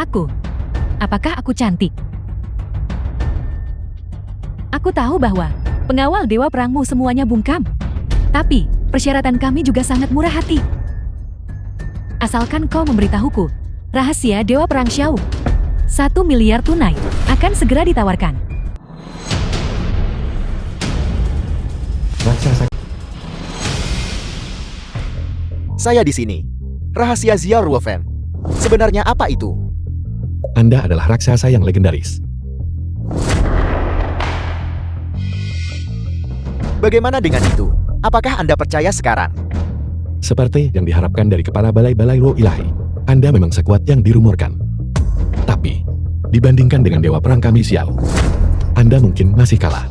Aku. Apakah aku cantik? Aku tahu bahwa pengawal Dewa Perangmu semuanya bungkam. Tapi, persyaratan kami juga sangat murah hati. Asalkan kau memberitahuku, rahasia Dewa Perang Xiao. 1 miliar tunai akan segera ditawarkan. Raksasa. Saya di sini. Rahasia Xiao Ruofen. Sebenarnya apa itu? Anda adalah raksasa yang legendaris. Bagaimana dengan itu? Apakah Anda percaya sekarang? Seperti yang diharapkan dari kepala balai-balai Lo Ilahi, Anda memang sekuat yang dirumorkan. Tapi, dibandingkan dengan Dewa Perang kami Xiao, Anda mungkin masih kalah.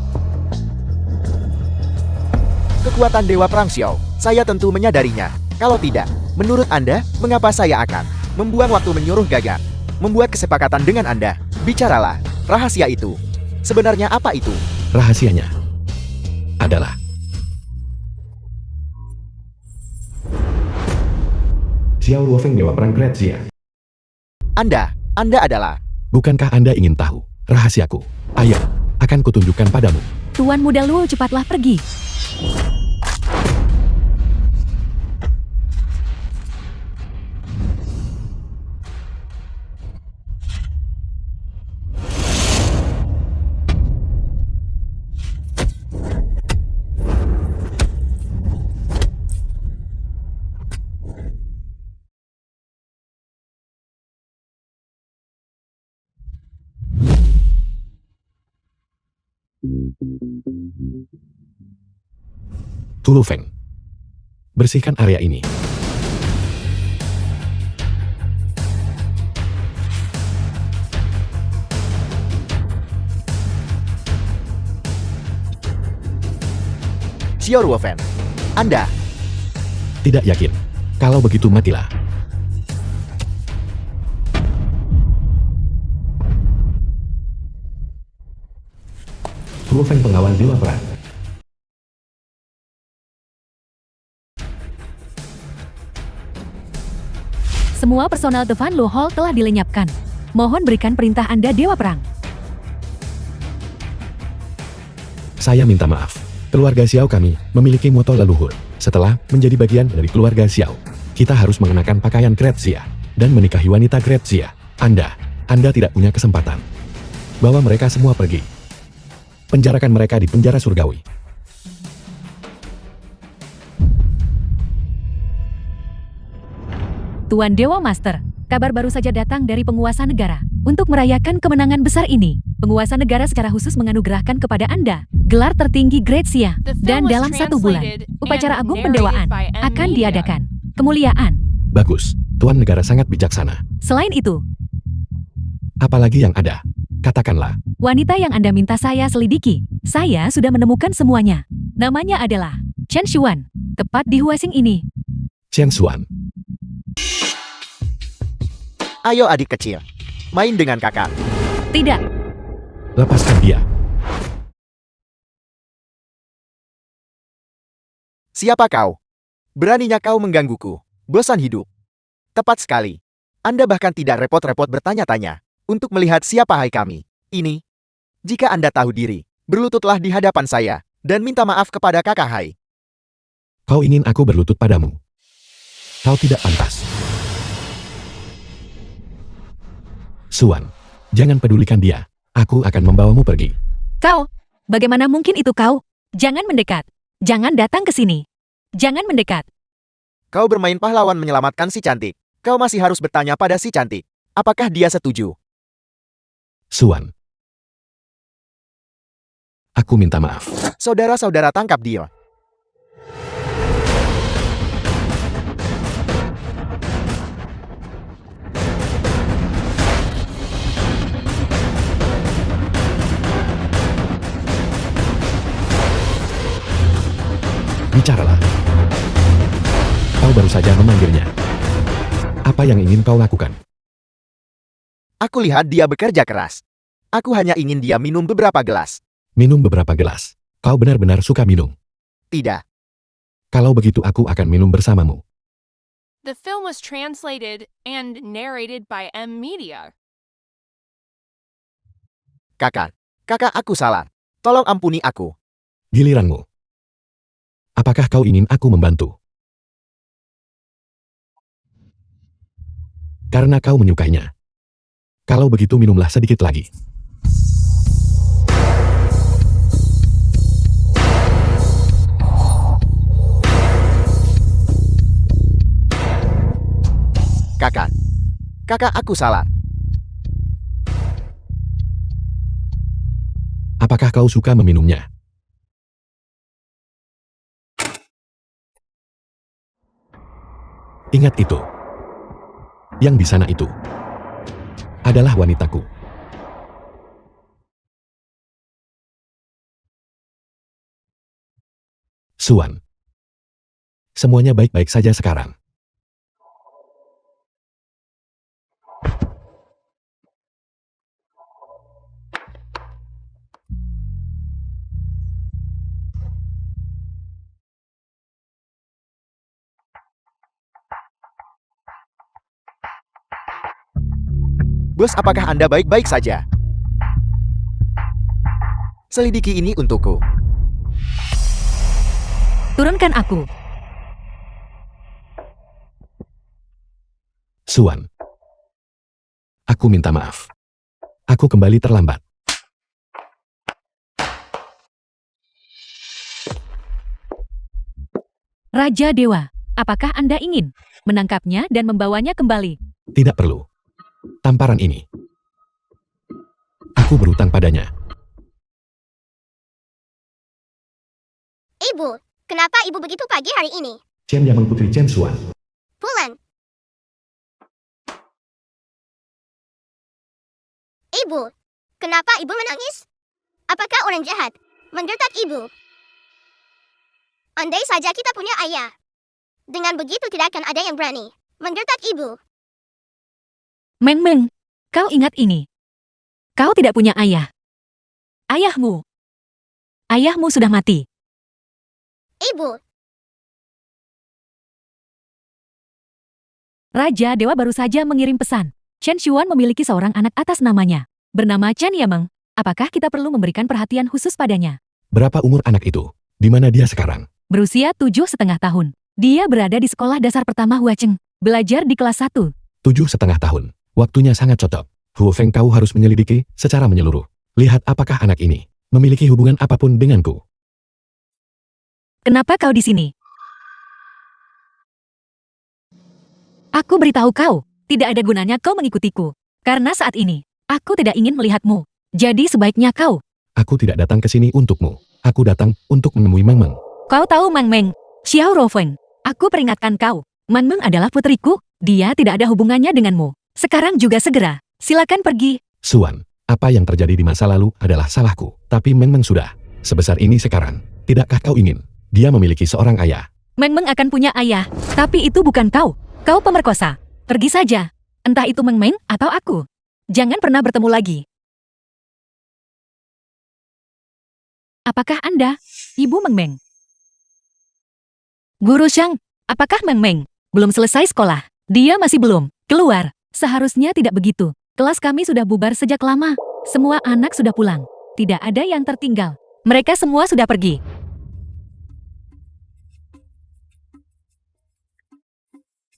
Kekuatan Dewa Perang Xiao, saya tentu menyadarinya. Kalau tidak, menurut Anda, mengapa saya akan membuang waktu menyuruh Gaga membuat kesepakatan dengan Anda? Bicaralah, rahasia itu. Sebenarnya apa itu? Rahasianya adalah Xiao Ruofeng Dewa Perang Great Xia. Anda adalah... Bukankah Anda ingin tahu rahasiaku? Ayo, akan kutunjukkan padamu. Tuan Muda Luo, cepatlah pergi. Tulufeng, bersihkan area ini. Xiao Ruofen. Anda... Tidak yakin? Kalau begitu matilah. Tulufeng pengawal Dewa Perang. Semua personal The Van Lo Hall telah dilenyapkan. Mohon berikan perintah Anda, Dewa Perang. Saya minta maaf. Keluarga Xiao kami memiliki moto leluhur. Setelah menjadi bagian dari keluarga Xiao, kita harus mengenakan pakaian Great Xia dan menikahi wanita Great Xia. Anda tidak punya kesempatan. Bawa mereka semua pergi. Penjarakan mereka di penjara surgawi. Tuan Dewa Master, kabar baru saja datang dari penguasa negara. Untuk merayakan kemenangan besar ini, penguasa negara secara khusus menganugerahkan kepada Anda gelar tertinggi Great Xia. Dan dalam 1 bulan, upacara agung pendewaan akan diadakan. Kemuliaan. Bagus, Tuan Negara sangat bijaksana. Selain itu, Apalagi yang ada? Katakanlah. wanita yang Anda minta saya selidiki, saya sudah menemukan semuanya. Namanya adalah Chen Xuan, tepat di Huasing ini. Chen Xuan. Ayo adik kecil. Main dengan kakak. Tidak, Lepaskan dia. Siapa kau? Beraninya kau menggangguku. Bosan hidup. Tepat sekali. Anda bahkan tidak repot-repot bertanya-tanya untuk melihat siapa hai kami. Ini. Jika Anda tahu diri, berlututlah di hadapan saya dan minta maaf kepada kakak hai. Kau ingin aku berlutut padamu? Kau tidak pantas. Xuan, jangan pedulikan dia. Aku akan membawamu pergi. kau. Bagaimana mungkin itu kau? Jangan mendekat. Jangan datang ke sini. Jangan mendekat. Kau bermain pahlawan menyelamatkan si cantik. Kau masih harus bertanya pada si cantik. Apakah dia setuju? Xuan. Aku minta maaf. Saudara-saudara, tangkap dia. Bicaralah. Kau baru saja memanggilnya. Apa yang ingin kau lakukan? Aku lihat dia bekerja keras. Aku hanya ingin dia minum beberapa gelas. Minum beberapa gelas. Kau benar-benar suka minum. Tidak. Kalau begitu aku akan minum bersamamu. The film was translated and narrated by M Media. Kakak, kakak aku salah. Tolong ampuni aku. Giliranmu. Apakah kau ingin aku membantu? Karena kau menyukainya. Kalau begitu minumlah sedikit lagi. Kakak, kakak aku salah. Apakah kau suka meminumnya? Ingat itu. Yang di sana itu adalah wanitaku. Suan. Semuanya baik-baik saja sekarang. Bos, apakah Anda baik-baik saja? Selidiki ini untukku. Turunkan aku. Suan. Aku minta maaf. Aku kembali terlambat. Raja Dewa, apakah Anda ingin menangkapnya dan membawanya kembali? Tidak perlu. Tamparan ini. Aku berutang padanya. Ibu, kenapa ibu begitu pagi hari ini? Chen Yameng Putri Chen Suan. Bulan. Ibu, kenapa ibu menangis? Apakah orang jahat mendertak ibu? Andai saja kita punya ayah. Dengan begitu tidak akan ada yang berani mendertak ibu. Meng Meng, kau ingat ini. Kau tidak punya ayah. Ayahmu sudah mati. Ibu, Raja Dewa baru saja mengirim pesan. Chen Xuan memiliki seorang anak atas namanya. Bernama Chen Yameng. Apakah kita perlu memberikan perhatian khusus padanya? Berapa umur anak itu? Di mana dia sekarang? Berusia 7,5 tahun. Dia berada di sekolah dasar pertama Huacheng. Belajar di kelas 1. 7,5 tahun. Waktunya sangat cocok. Huo Feng, kau harus menyelidiki secara menyeluruh. Lihat apakah anak ini memiliki hubungan apapun denganku. Kenapa kau di sini? Aku beritahu kau, tidak ada gunanya kau mengikutiku. Karena saat ini, aku tidak ingin melihatmu. Jadi sebaiknya kau. Aku tidak datang ke sini untukmu. Aku datang untuk menemui Meng Meng. Kau tahu Meng Meng, Xiao Rofeng. Aku peringatkan kau, Meng Meng adalah putriku. Dia tidak ada hubungannya denganmu. Sekarang juga segera, silakan pergi. Suan, apa yang terjadi di masa lalu adalah salahku. Tapi Meng Meng sudah sebesar ini sekarang. Tidakkah kau ingin dia memiliki seorang ayah? Meng Meng akan punya ayah, tapi itu bukan kau. Kau pemerkosa. Pergi saja. Entah itu Meng Meng atau aku. Jangan pernah bertemu lagi. Apakah Anda, Ibu Meng Meng? Guru Shang, apakah Meng Meng belum selesai sekolah? Dia masih belum keluar. Seharusnya tidak begitu. Kelas kami sudah bubar sejak lama. Semua anak sudah pulang. Tidak ada yang tertinggal. Mereka semua sudah pergi.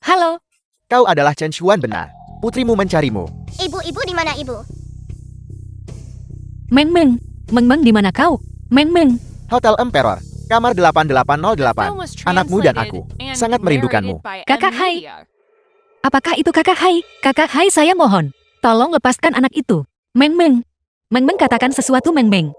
Halo, Kau adalah Chen Xuan benar. Putrimu mencarimu. ibu di mana ibu? Meng Meng. Meng Meng di mana kau? Meng Meng. Hotel Emperor, kamar 8808. Anakmu dan aku sangat merindukanmu. Kakak Hai. Apakah itu Kakak Hai? Kakak Hai, saya mohon. Tolong lepaskan anak itu. Meng Meng. Meng Meng, katakan sesuatu Meng Meng.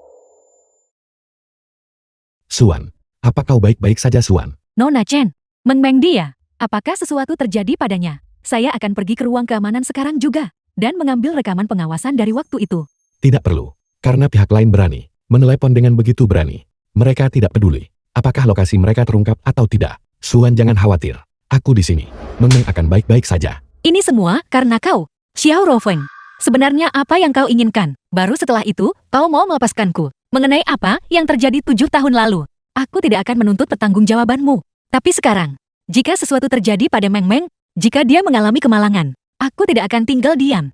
Suan, apa kau baik-baik saja Suan? Nona Chen. Meng Meng dia. Apakah sesuatu terjadi padanya? Saya akan pergi ke ruang keamanan sekarang juga. Dan mengambil rekaman pengawasan dari waktu itu. Tidak perlu. Karena pihak lain berani menelepon dengan begitu berani. Mereka tidak peduli apakah lokasi mereka terungkap atau tidak. Suan, jangan khawatir. Aku di sini. Meng Meng akan baik-baik saja. Ini semua karena kau, Xiao Rofeng. Sebenarnya apa yang kau inginkan? Baru setelah itu, kau mau melepaskanku. Mengenai apa yang terjadi 7 tahun lalu, aku tidak akan menuntut pertanggungjawabanmu. Tapi sekarang, jika sesuatu terjadi pada Meng Meng, jika dia mengalami kemalangan, aku tidak akan tinggal diam.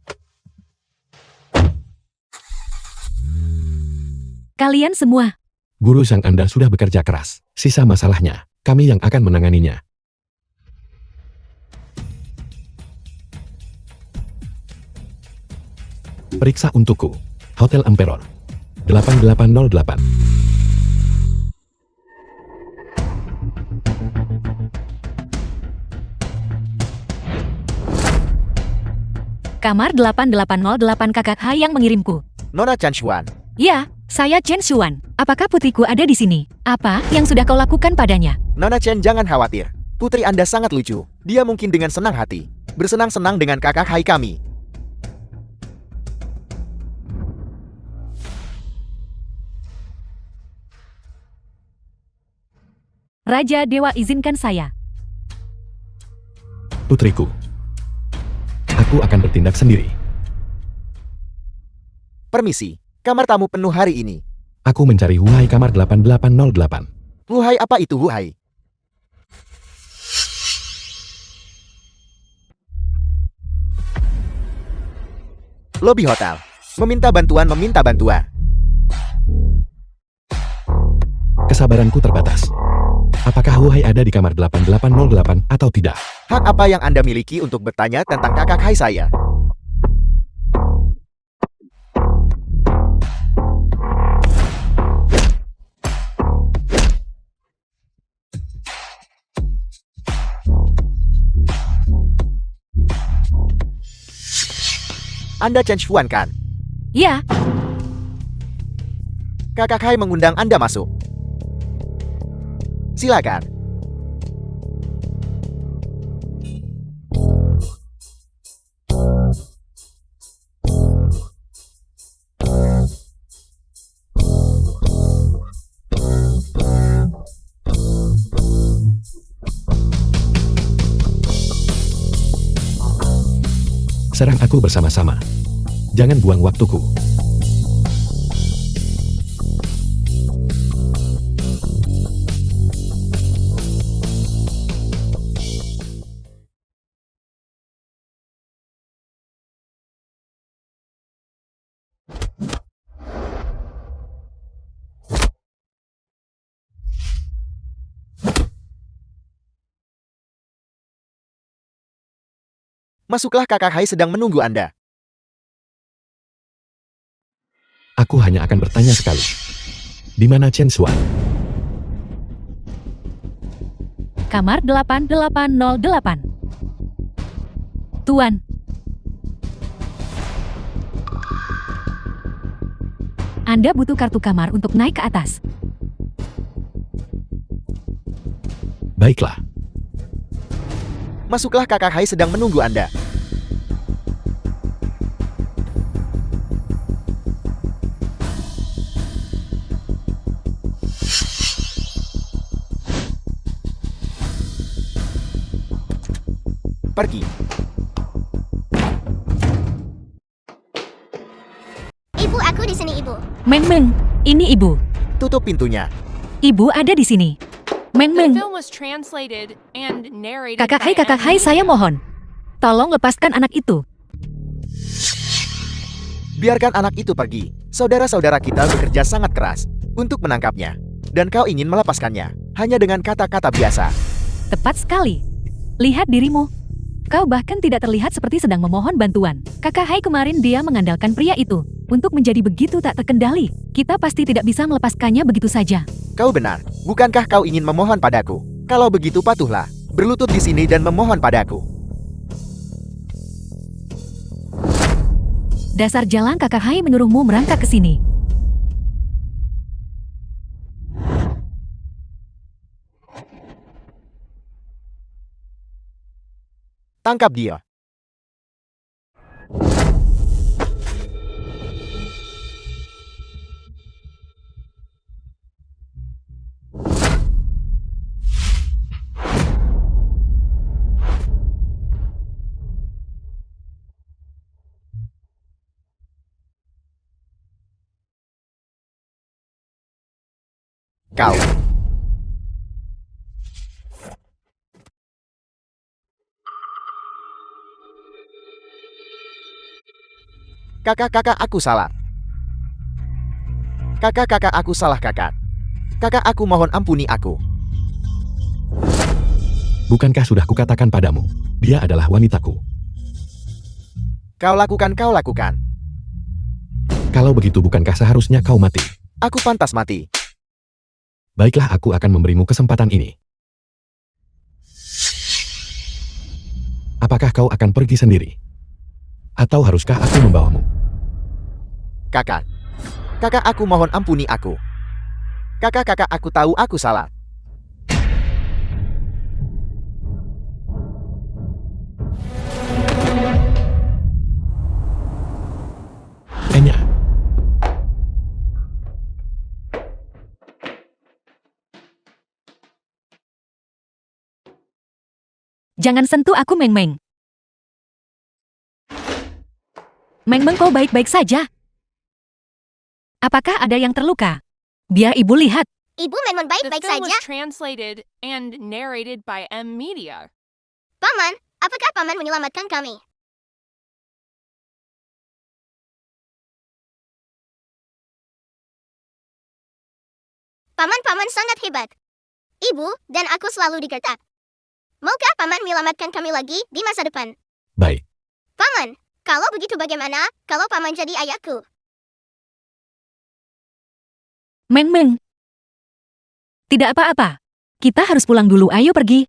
Kalian semua. Guru Sang Anda sudah bekerja keras. Sisa masalahnya, kami yang akan menanganinya. Periksa untukku. Hotel Emperor. 8808. Kamar 8808 Kakak Hai yang mengirimku. Nona Chen Xuan. Ya, saya Chen Xuan. Apakah putriku ada di sini? Apa yang sudah kau lakukan padanya? Nona Chen jangan khawatir. Putri Anda sangat lucu. Dia mungkin dengan senang hati bersenang-senang dengan kakak Hai kami. Raja Dewa izinkan saya. Putriku. Aku akan bertindak sendiri. Permisi, kamar tamu penuh hari ini. Aku mencari Huhai kamar 8808. Wuhai apa itu Wuhai? Lobi hotel. Meminta bantuan. Kesabaranku terbatas. Apakah Huhai ada di kamar 8808 atau tidak? Hak apa yang Anda miliki untuk bertanya tentang kakak Hai saya? Anda Chen Xuan kan? Ya, Kakak Hai mengundang Anda masuk. Silakan. Serang aku bersama-sama. Jangan buang waktuku. Masuklah, kakak Hai sedang menunggu Anda. Aku hanya akan bertanya sekali. Di mana Chen Xuan? kamar 8808. Tuan. Anda butuh kartu kamar untuk naik ke atas. Baiklah. Masuklah, kakak Hai sedang menunggu Anda. Pergi. Ibu, aku di sini, Ibu. Meng Meng, ini ibu. Tutup pintunya. Ibu ada di sini. Meng The Meng, film was translated and narrated kakak by hai, saya mohon. Tolong lepaskan anak itu. Biarkan anak itu pergi. Saudara-saudara kita bekerja sangat keras untuk menangkapnya. Dan kau ingin melepaskannya hanya dengan kata-kata biasa. Tepat sekali. Lihat dirimu. Kau bahkan tidak terlihat seperti sedang memohon bantuan. Kakak Hai kemarin dia mengandalkan pria itu. Untuk menjadi begitu tak terkendali, kita pasti tidak bisa melepaskannya begitu saja. Kau benar. Bukankah kau ingin memohon padaku? Kalau begitu patuhlah. Berlutut di sini dan memohon padaku. Dasar jalan kakak Hai menyuruhmu merangkak ke sini. Tangkap dia. Kau. Kakak, aku salah. Kakak aku salah kakak. Kakak aku mohon ampuni aku. Bukankah sudah kukatakan padamu, dia adalah wanitaku. Kau lakukan. Kalau begitu bukankah seharusnya kau mati? Aku pantas mati. Baiklah, aku akan memberimu kesempatan ini. Apakah kau akan pergi sendiri? Atau haruskah aku membawamu? Kakak aku mohon ampuni aku. Kakak aku tahu aku salah. Enya. Jangan sentuh aku, Meng Meng. Meng Meng, kau baik-baik saja? Apakah ada yang terluka? Biar ibu lihat. Ibu memang The baik-baik film saja. was translated and narrated by M Media. Paman, apakah paman menyelamatkan kami? Paman sangat hebat. Ibu dan aku selalu digertak. Maukah paman menyelamatkan kami lagi di masa depan? Baik. Paman, kalau begitu bagaimana kalau paman jadi ayahku? Meng Meng. Tidak apa-apa. Kita harus pulang dulu, ayo pergi.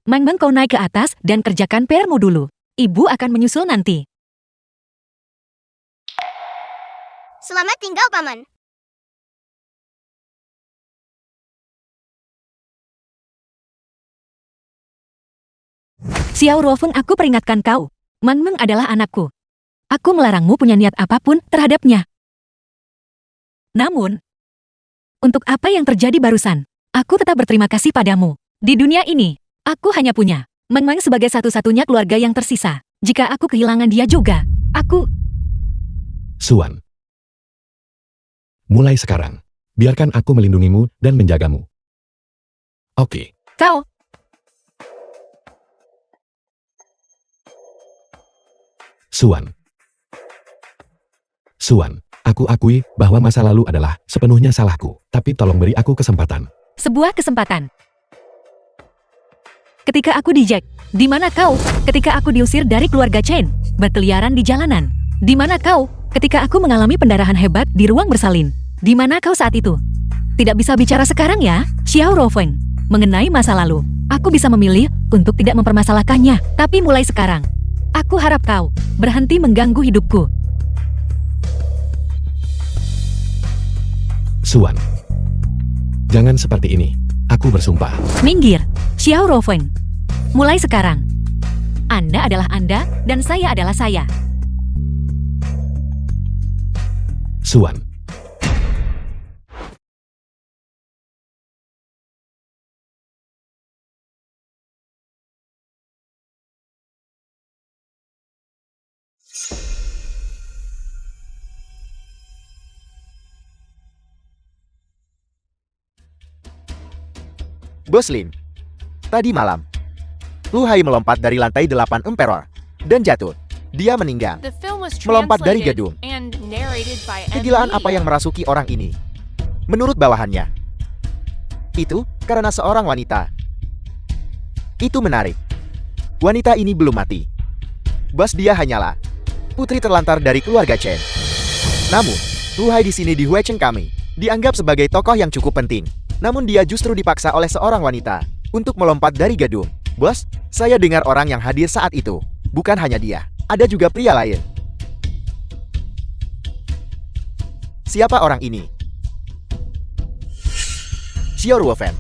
Meng Meng, kau naik ke atas dan kerjakan PR-mu dulu. Ibu akan menyusul nanti. Selamat tinggal, paman. Xiao Ruofeng, aku peringatkan kau. Meng Meng adalah anakku. Aku melarangmu punya niat apapun terhadapnya. Namun, untuk apa yang terjadi barusan, aku tetap berterima kasih padamu. Di dunia ini, aku hanya punya Meng Meng sebagai satu-satunya keluarga yang tersisa. Jika aku kehilangan dia juga, aku... Suan. Mulai sekarang, biarkan aku melindungimu dan menjagamu. Oke. Kau... Suan, aku akui bahwa masa lalu adalah sepenuhnya salahku, tapi tolong beri aku kesempatan. Sebuah kesempatan. Ketika aku di Jack, di mana kau? Ketika aku diusir dari keluarga Chen, berkeliaran di jalanan. Di mana kau? Ketika aku mengalami pendarahan hebat di ruang bersalin. Di mana kau saat itu? Tidak bisa bicara sekarang ya, Xiao Ruofeng. Mengenai masa lalu, aku bisa memilih untuk tidak mempermasalahkannya. Tapi mulai sekarang, aku harap kau berhenti mengganggu hidupku. Suan. Jangan seperti ini. Aku bersumpah. Minggir, Xiao Ruofeng. Mulai sekarang, Anda adalah Anda dan saya adalah saya. Suan. Bos Lin. Tadi malam, Lu Hai melompat dari lantai 8 Emperor dan jatuh. Dia meninggal. The film was Melompat dari translated gedung. and narrated by M Kegilaan apa Media. yang merasuki orang ini? Menurut bawahannya, itu karena seorang wanita. Itu menarik. Wanita ini belum mati. Bos, dia hanyalah putri terlantar dari keluarga Chen. Namun, Lu Hai di sini di Huicheng kami dianggap sebagai tokoh yang cukup penting. Namun dia justru dipaksa oleh seorang wanita untuk melompat dari gedung. Bos, saya dengar orang yang hadir saat itu. Bukan hanya dia, ada juga pria lain. Siapa orang ini? Xiao Ruofeng.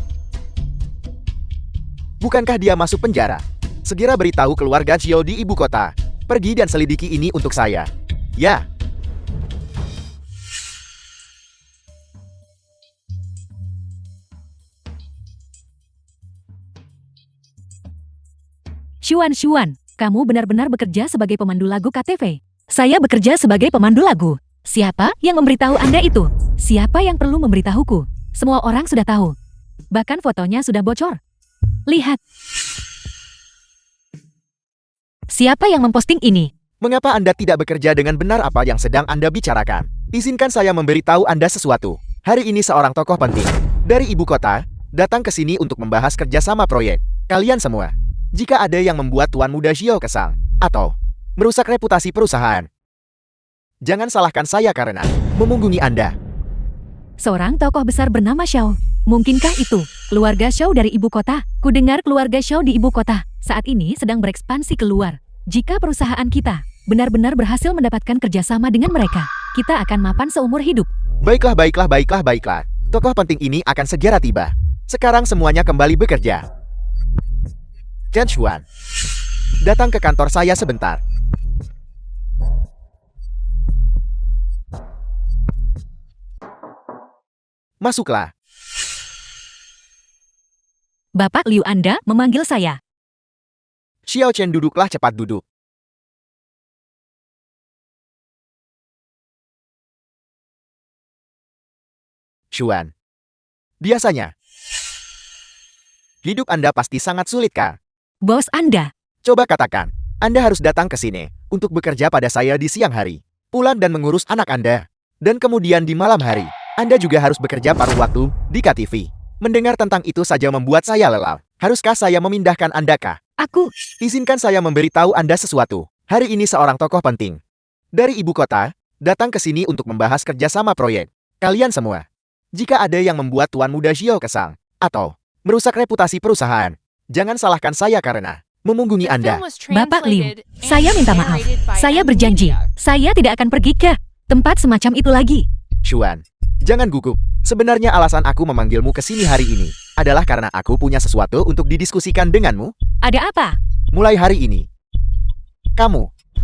Bukankah dia masuk penjara? Segera beritahu keluarga Xiao di ibu kota. Pergi dan selidiki ini untuk saya. Ya. Xuan, kamu benar-benar bekerja sebagai pemandu lagu KTV. Saya bekerja sebagai pemandu lagu. Siapa yang memberitahu Anda itu? Siapa yang perlu memberitahuku? Semua orang sudah tahu. Bahkan fotonya sudah bocor. Lihat. Siapa yang memposting ini? Mengapa Anda tidak bekerja dengan benar apa yang sedang Anda bicarakan? Izinkan saya memberitahu Anda sesuatu. Hari ini seorang tokoh penting dari ibu kota datang ke sini untuk membahas kerjasama proyek. Kalian semua, jika ada yang membuat Tuan Muda Xiao kesal atau merusak reputasi perusahaan, jangan salahkan saya karena memunggungi Anda. Seorang tokoh besar bernama Xiao. Mungkinkah itu keluarga Xiao dari ibu kota? Kudengar keluarga Xiao di ibu kota saat ini sedang berekspansi keluar. Jika perusahaan kita benar-benar berhasil mendapatkan kerjasama dengan mereka, kita akan mapan seumur hidup. Baiklah. Tokoh penting ini akan segera tiba. Sekarang semuanya kembali bekerja. Chen Xuan, datang ke kantor saya sebentar. Masuklah. Bapak Liu, Anda memanggil saya. Xiao Chen, duduklah, cepat duduk. Xuan, biasanya hidup Anda pasti sangat sulit, kan? Bos Anda. Coba katakan, Anda harus datang ke sini untuk bekerja pada saya di siang hari, pulang dan mengurus anak Anda. Dan kemudian di malam hari, Anda juga harus bekerja paruh waktu di KTV. Mendengar tentang itu saja membuat saya lelah. Haruskah saya memindahkan Anda, kah? Izinkan saya memberitahu Anda sesuatu. Hari ini seorang tokoh penting dari ibu kota datang ke sini untuk membahas kerjasama proyek. Kalian semua, jika ada yang membuat Tuan Muda Xiao kesal atau merusak reputasi perusahaan, jangan salahkan saya karena memunggungi Anda. Bapak Liu, saya minta maaf. Saya berjanji, saya tidak akan pergi ke tempat semacam itu lagi. Xuan, jangan gugup. Sebenarnya alasan aku memanggilmu ke sini hari ini adalah karena aku punya sesuatu untuk didiskusikan denganmu. Ada apa? Mulai hari ini,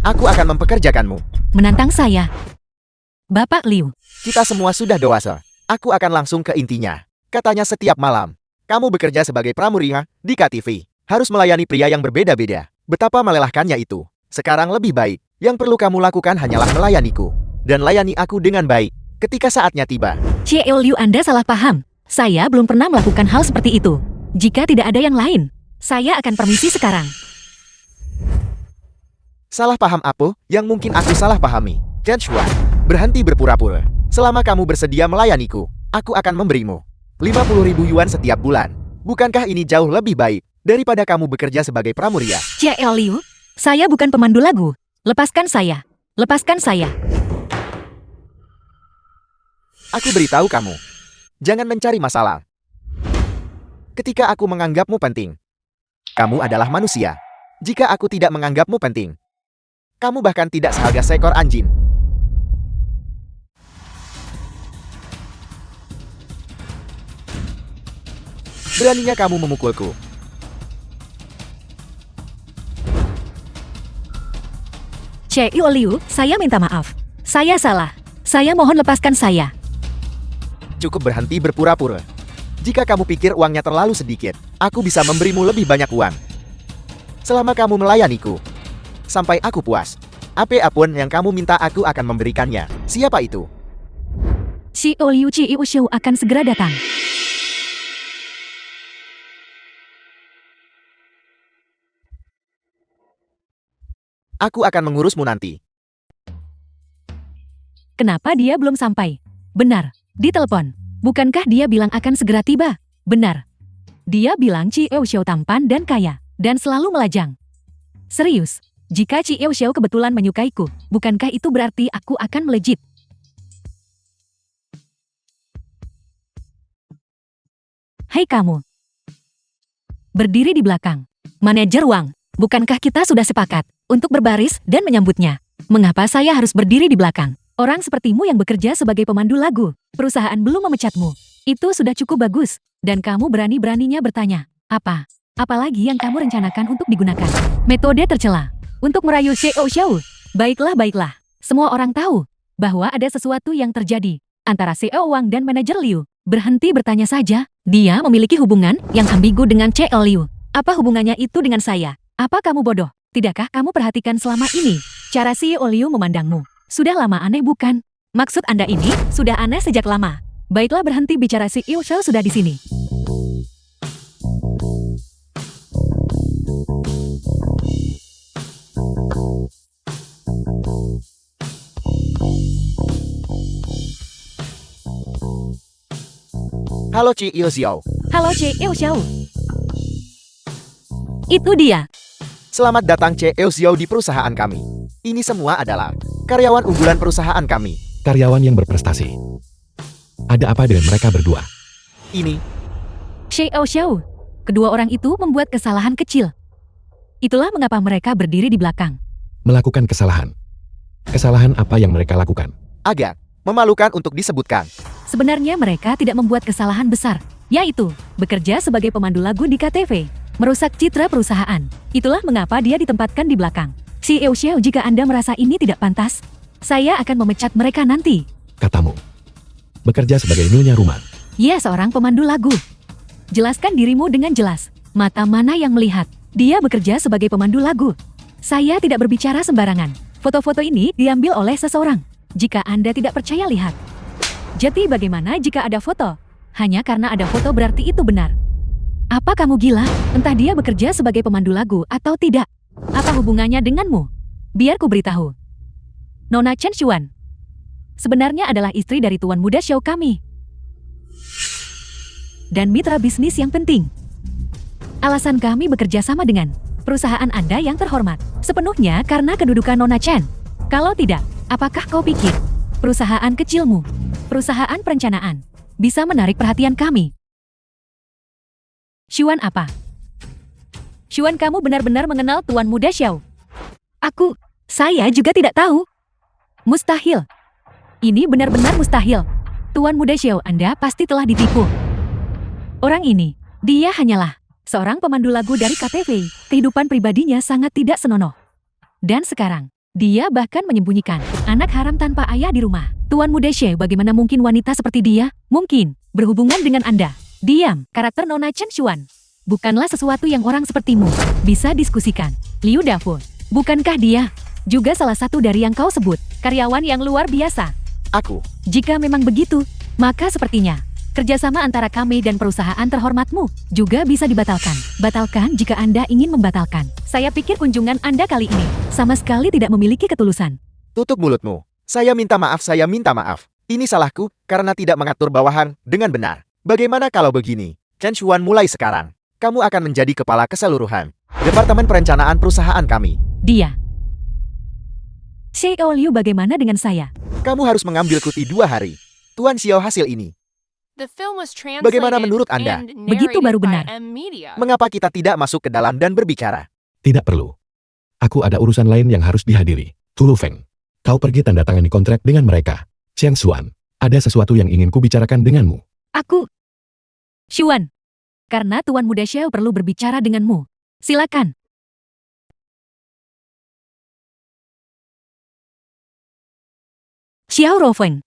aku akan mempekerjakanmu. Menantang saya. Bapak Liu, Kita semua sudah dewasa. Aku akan langsung ke intinya. Katanya setiap malam, kamu bekerja sebagai pramuria di KTV. Harus melayani pria yang berbeda-beda. Betapa melelahkannya itu. Sekarang lebih baik. Yang perlu kamu lakukan hanyalah melayaniku. Dan layani aku dengan baik. Ketika saatnya tiba. Xiao Liu, Anda salah paham. Saya belum pernah melakukan hal seperti itu. Jika tidak ada yang lain, saya akan permisi sekarang. Salah paham apa yang mungkin aku salah pahami? Chen Xuan, berhenti berpura-pura. Selama kamu bersedia melayaniku, aku akan memberimu 50.000 yuan setiap bulan. Bukankah ini jauh lebih baik daripada kamu bekerja sebagai pramuria? Xiao Liu, saya bukan pemandu lagu. Lepaskan saya. Lepaskan saya. Aku beritahu kamu, jangan mencari masalah. Ketika aku menganggapmu penting, kamu adalah manusia. Jika aku tidak menganggapmu penting, kamu bahkan tidak seharga seekor anjing. Beraninya kamu memukulku. Xiao Liu, saya minta maaf. Saya salah. Saya mohon lepaskan saya. Cukup berhenti berpura-pura. Jika kamu pikir uangnya terlalu sedikit, aku bisa memberimu lebih banyak uang. Selama kamu melayaniku, sampai aku puas. Apapun yang kamu minta aku akan memberikannya. Siapa itu? Xiao Liu Xiao akan segera datang. Aku akan mengurusmu nanti. Kenapa dia belum sampai? Benar, ditelepon. Bukankah dia bilang akan segera tiba? Benar. Dia bilang Xiao tampan dan kaya, dan selalu melajang. Serius, jika Xiao kebetulan menyukaiku, bukankah itu berarti aku akan melejit? Hei kamu. Berdiri di belakang. Manajer Wang, bukankah kita sudah sepakat untuk berbaris dan menyambutnya? Mengapa saya harus berdiri di belakang? Orang sepertimu yang bekerja sebagai pemandu lagu, perusahaan belum memecatmu. Itu sudah cukup bagus. Dan kamu berani-beraninya bertanya, apa? Apalagi yang kamu rencanakan untuk digunakan? Metode tercela untuk merayu Xiao. Baiklah. Semua orang tahu bahwa ada sesuatu yang terjadi antara Xiao Wang dan manajer Liu. Berhenti bertanya saja. Dia memiliki hubungan yang ambigu dengan Xiao Liu. Apa hubungannya itu dengan saya? Apa kamu bodoh? Tidakkah kamu perhatikan selama ini cara Xiao Liu memandangmu? Sudah lama aneh bukan? Maksud Anda ini sudah aneh sejak lama. Baiklah, berhenti bicara, Xiao sudah di sini. Halo Ci Il Xiao. Halo Che Eo Xiao. Itu dia. Selamat datang Ci Il Xiao di perusahaan kami. Ini semua adalah karyawan unggulan perusahaan kami. Karyawan yang berprestasi. Ada apa dengan mereka berdua? Ini, Che Eo Xiao. Kedua orang itu membuat kesalahan kecil. Itulah mengapa mereka berdiri di belakang. Melakukan kesalahan. Kesalahan apa yang mereka lakukan? agak memalukan untuk disebutkan. Sebenarnya mereka tidak membuat kesalahan besar, yaitu bekerja sebagai pemandu lagu di KTV, merusak citra perusahaan. Itulah mengapa dia ditempatkan di belakang. Si Eo Xiao, jika Anda merasa ini tidak pantas, saya akan memecat mereka nanti. Katamu. Bekerja sebagai nyonya rumah. Ia seorang pemandu lagu. Jelaskan dirimu dengan jelas. Mata mana yang melihat? Dia bekerja sebagai pemandu lagu. Saya tidak berbicara sembarangan. Foto-foto ini diambil oleh seseorang. Jika Anda tidak percaya, lihat. Jadi bagaimana jika ada foto? Hanya karena ada foto berarti itu benar. Apa kamu gila? Entah dia bekerja sebagai pemandu lagu atau tidak. Apa hubungannya denganmu? Biar ku beritahu. Nona Chen Xuan sebenarnya adalah istri dari tuan muda Xiao kami. Dan mitra bisnis yang penting. Alasan kami bekerja sama dengan perusahaan Anda yang terhormat sepenuhnya karena kedudukan Nona Chen. Kalau tidak, apakah kau pikir perusahaan kecilmu, perusahaan perencanaan, bisa menarik perhatian kami? Xuan apa? Xuan, kamu benar-benar mengenal tuan muda Xiao? Saya juga tidak tahu. Mustahil. Ini benar-benar mustahil. Tuan muda Xiao, Anda pasti telah ditipu. Orang ini, dia hanyalah seorang pemandu lagu dari KTV. Kehidupan pribadinya sangat tidak senonoh. Dan sekarang, dia bahkan menyembunyikan anak haram tanpa ayah di rumah. Tuan muda Xiao, bagaimana mungkin wanita seperti dia mungkin berhubungan dengan Anda? Diam, karakter Nona Chen Xuan bukanlah sesuatu yang orang sepertimu bisa diskusikan. Liu Dafu, bukankah dia juga salah satu dari yang kau sebut karyawan yang luar biasa? Jika memang begitu, maka sepertinya kerjasama antara kami dan perusahaan terhormatmu juga bisa dibatalkan. Batalkan jika Anda ingin membatalkan. Saya pikir kunjungan Anda kali ini sama sekali tidak memiliki ketulusan. Tutup mulutmu. Saya minta maaf. Ini salahku karena tidak mengatur bawahan dengan benar. Bagaimana kalau begini? Chen Xuan, mulai sekarang, kamu akan menjadi kepala keseluruhan Departemen Perencanaan perusahaan kami. Dia. Xiao Liu, bagaimana dengan saya? Kamu harus mengambil cuti 2 hari. Tuan Xiao, hasil ini. The film was translated Bagaimana menurut Anda? and Begitu baru narrated by benar. M Media. Mengapa kita tidak masuk ke dalam dan berbicara? Tidak perlu. Aku ada urusan lain yang harus dihadiri. Tulu Feng. Kau pergi tanda tangani kontrak dengan mereka. Chen Xuan, ada sesuatu yang ingin kubicarakan denganmu. Xuan, karena tuan muda Xiao perlu berbicara denganmu. Silakan. Xiao Rofeng,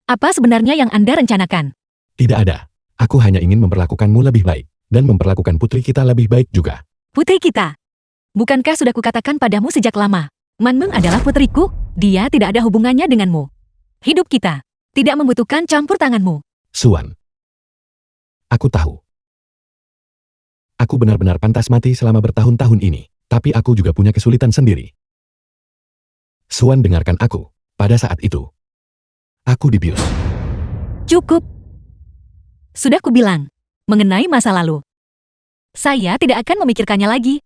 apa sebenarnya yang Anda rencanakan? Tidak ada. Aku hanya ingin memperlakukanmu lebih baik. Dan memperlakukan putri kita lebih baik juga. Putri kita? Bukankah sudah kukatakan padamu sejak lama? Manmeng adalah putriku. Dia tidak ada hubungannya denganmu. Hidup kita tidak membutuhkan campur tanganmu. Xuan. Aku tahu. Aku benar-benar pantas mati selama bertahun-tahun ini. Tapi aku juga punya kesulitan sendiri. Xuan, dengarkan aku. Pada saat itu, aku dibius. Cukup. Sudah kubilang, mengenai masa lalu. Saya tidak akan memikirkannya lagi.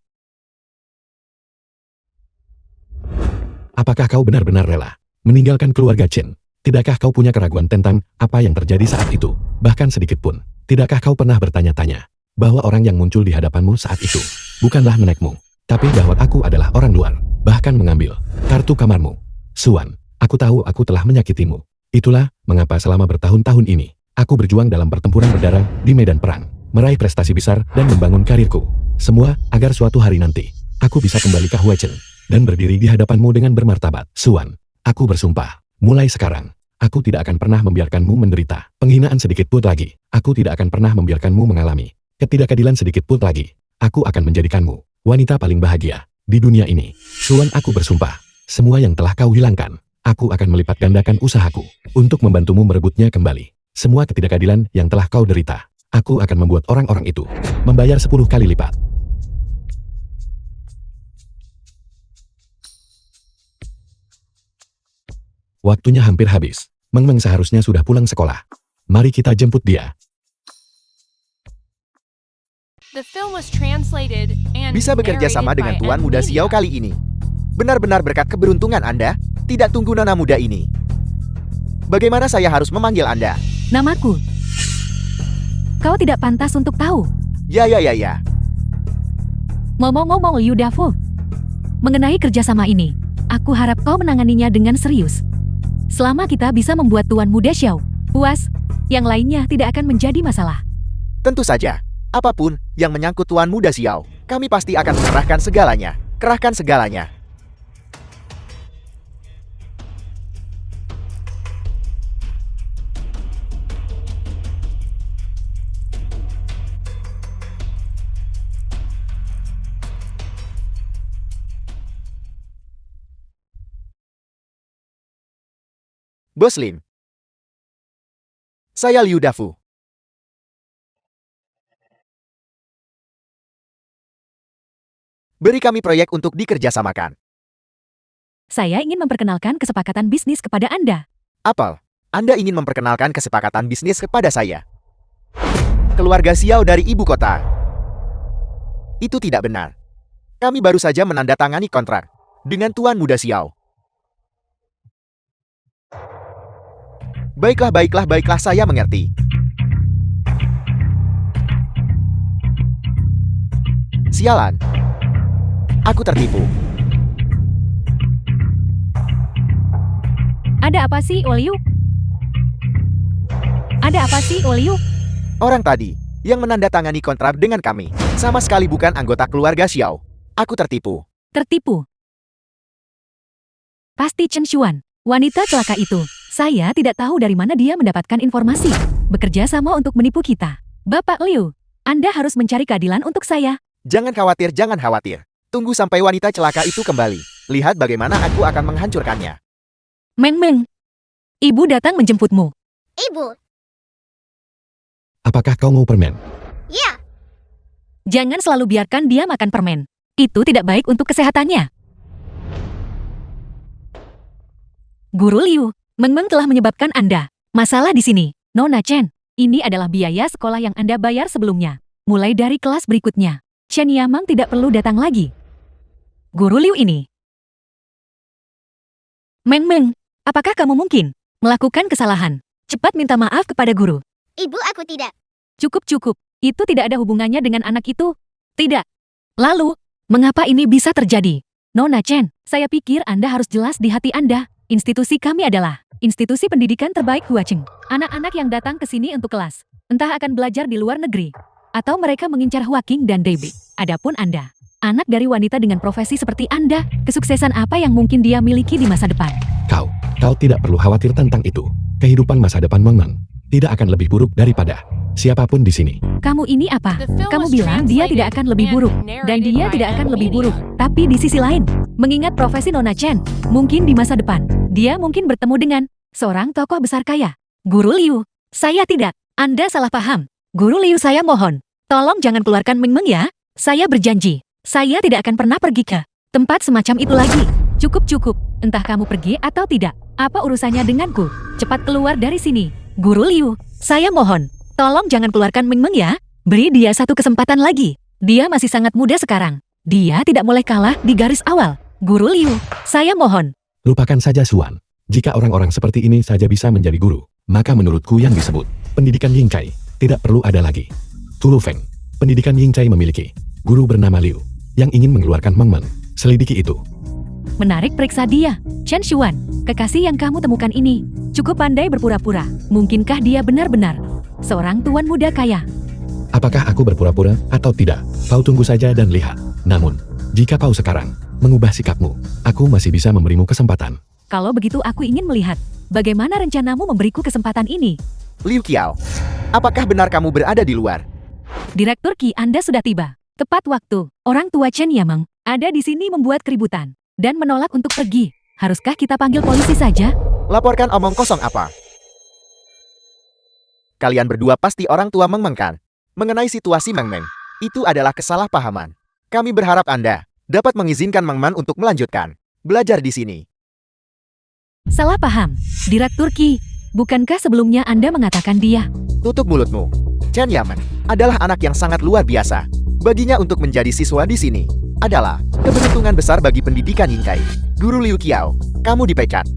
Apakah kau benar-benar rela meninggalkan keluarga Chen? Tidakkah kau punya keraguan tentang apa yang terjadi saat itu? Bahkan sedikit pun. Tidakkah kau pernah bertanya-tanya bahwa orang yang muncul di hadapanmu saat itu bukanlah nenekmu, tapi bahwa aku adalah orang luar, bahkan mengambil kartu kamarmu? Xuan, aku tahu aku telah menyakitimu. Itulah mengapa selama bertahun-tahun ini aku berjuang dalam pertempuran berdarah di medan perang, meraih prestasi besar dan membangun karirku. Semua agar suatu hari nanti aku bisa kembali ke Huachen dan berdiri di hadapanmu dengan bermartabat. Xuan, aku bersumpah, mulai sekarang aku tidak akan pernah membiarkanmu menderita penghinaan sedikit pun lagi. Aku tidak akan pernah membiarkanmu mengalami ketidakadilan sedikit pun lagi. Aku akan menjadikanmu wanita paling bahagia di dunia ini. Xuan, aku bersumpah, semua yang telah kau hilangkan, aku akan melipat gandakan usahaku untuk membantumu merebutnya kembali. Semua ketidakadilan yang telah kau derita, aku akan membuat orang-orang itu membayar 10 kali lipat. Waktunya hampir habis. Meng Meng seharusnya sudah pulang sekolah. Mari kita jemput dia. The film was translated and Bisa bekerja sama narrated dengan by Tuan M Muda Media. Xiao kali ini. Benar-benar berkat keberuntungan Anda. Tidak tunggu nona muda ini. Bagaimana saya harus memanggil Anda? Namaku. Kau tidak pantas untuk tahu. Ya. Ngomong-ngomong Liu Dafo. Mengenai kerjasama ini, aku harap kau menanganinya dengan serius. Selama kita bisa membuat Tuan Muda Xiao puas, yang lainnya tidak akan menjadi masalah. Tentu saja. Apapun yang menyangkut Tuan Muda Xiao, kami pasti akan mengerahkan segalanya. Kerahkan segalanya. Bos Lin. Saya Liu Dafu. Beri kami proyek untuk dikerjasamakan. Saya ingin memperkenalkan kesepakatan bisnis kepada Anda. Apel, Anda ingin memperkenalkan kesepakatan bisnis kepada saya. Keluarga Xiao dari ibu kota. Itu tidak benar. Kami baru saja menandatangani kontrak dengan Tuan Muda Xiao. Baiklah, saya mengerti. Sialan. Aku tertipu. Ada apa sih, Oliu? Ada apa sih, Oliu? Orang tadi yang menandatangani kontrak dengan kami sama sekali bukan anggota keluarga Xiao. Aku tertipu. Tertipu. Pasti Chen Xuan, wanita celaka itu. Saya tidak tahu dari mana dia mendapatkan informasi. Bekerja sama untuk menipu kita. Bapak Liu, Anda harus mencari keadilan untuk saya. Jangan khawatir. Tunggu sampai wanita celaka itu kembali. Lihat bagaimana aku akan menghancurkannya. Meng, ibu datang menjemputmu. Ibu, Apakah kau mau permen? ya, Jangan selalu biarkan dia makan permen. Itu tidak baik untuk kesehatannya. Guru Liu, Meng telah menyebabkan Anda masalah di sini. Nona Chen, ini adalah biaya sekolah yang Anda bayar sebelumnya. Mulai dari kelas berikutnya, Chen Yamang tidak perlu datang lagi. Guru Liu ini. Meng, apakah kamu mungkin melakukan kesalahan? Cepat minta maaf kepada guru. ibu aku tidak. Cukup. Itu tidak ada hubungannya dengan anak itu. Tidak. Lalu, mengapa ini bisa terjadi? Nona Chen, saya pikir Anda harus jelas di hati Anda. Institusi kami adalah institusi pendidikan terbaik Huacheng. Anak-anak yang datang ke sini untuk kelas, entah akan belajar di luar negeri, atau mereka mengincar Huaking dan Debi. Adapun Anda, anak dari wanita dengan profesi seperti Anda, kesuksesan apa yang mungkin dia miliki di masa depan? Kau tidak perlu khawatir tentang itu. Kehidupan masa depan Meng tidak akan lebih buruk daripada siapapun di sini. Kamu ini apa? The film Kamu was bilang dia tidak akan lebih translated buruk, and dan narrated dia by tidak akan M lebih Media. buruk. Tapi di sisi lain, mengingat profesi Nona Chen, mungkin di masa depan, dia mungkin bertemu dengan seorang tokoh besar kaya. Guru Liu, saya tidak. Anda salah paham. Guru Liu, saya mohon. Tolong jangan keluarkan Meng ya. Saya berjanji, saya tidak akan pernah pergi ke tempat semacam itu lagi. Cukup. Entah kamu pergi atau tidak. Apa urusannya denganku? Cepat keluar dari sini. Guru Liu, saya mohon. Tolong jangan keluarkan Meng ya. Beri dia satu kesempatan lagi. Dia masih sangat muda sekarang. Dia tidak boleh kalah di garis awal. Guru Liu, saya mohon. Lupakan saja Suan. Jika orang-orang seperti ini saja bisa menjadi guru, maka menurutku yang disebut pendidikan Yingcai tidak perlu ada lagi. Tulu Feng, pendidikan Yingcai memiliki guru bernama Liu yang ingin mengeluarkan Meng. Selidiki itu. Menarik, periksa dia. Chen Xuan, kekasih yang kamu temukan ini, cukup pandai berpura-pura. Mungkinkah dia benar-benar seorang tuan muda kaya? Apakah aku berpura-pura atau tidak? Kau tunggu saja dan lihat. Namun, jika kau sekarang mengubah sikapmu, aku masih bisa memberimu kesempatan. Kalau begitu aku ingin melihat bagaimana rencanamu memberiku kesempatan ini. Liu Qiao, apakah benar kamu berada di luar? Direktur Qi, Anda sudah tiba. Tepat waktu. Orang tua Chen Yameng ada di sini membuat keributan dan menolak untuk pergi. Haruskah kita panggil polisi saja? Laporkan omong kosong apa? Kalian berdua pasti orang tua Meng kan? Mengenai situasi Meng, itu adalah kesalahpahaman. Kami berharap Anda dapat mengizinkan Meng untuk melanjutkan belajar di sini. Salah paham. Direktur Qi, bukankah sebelumnya Anda mengatakan dia? Tutup mulutmu. Chen Yamen adalah anak yang sangat luar biasa. Baginya untuk menjadi siswa di sini adalah keberuntungan besar bagi pendidikan Yingkai. Guru Liu Qiao, kamu dipecat.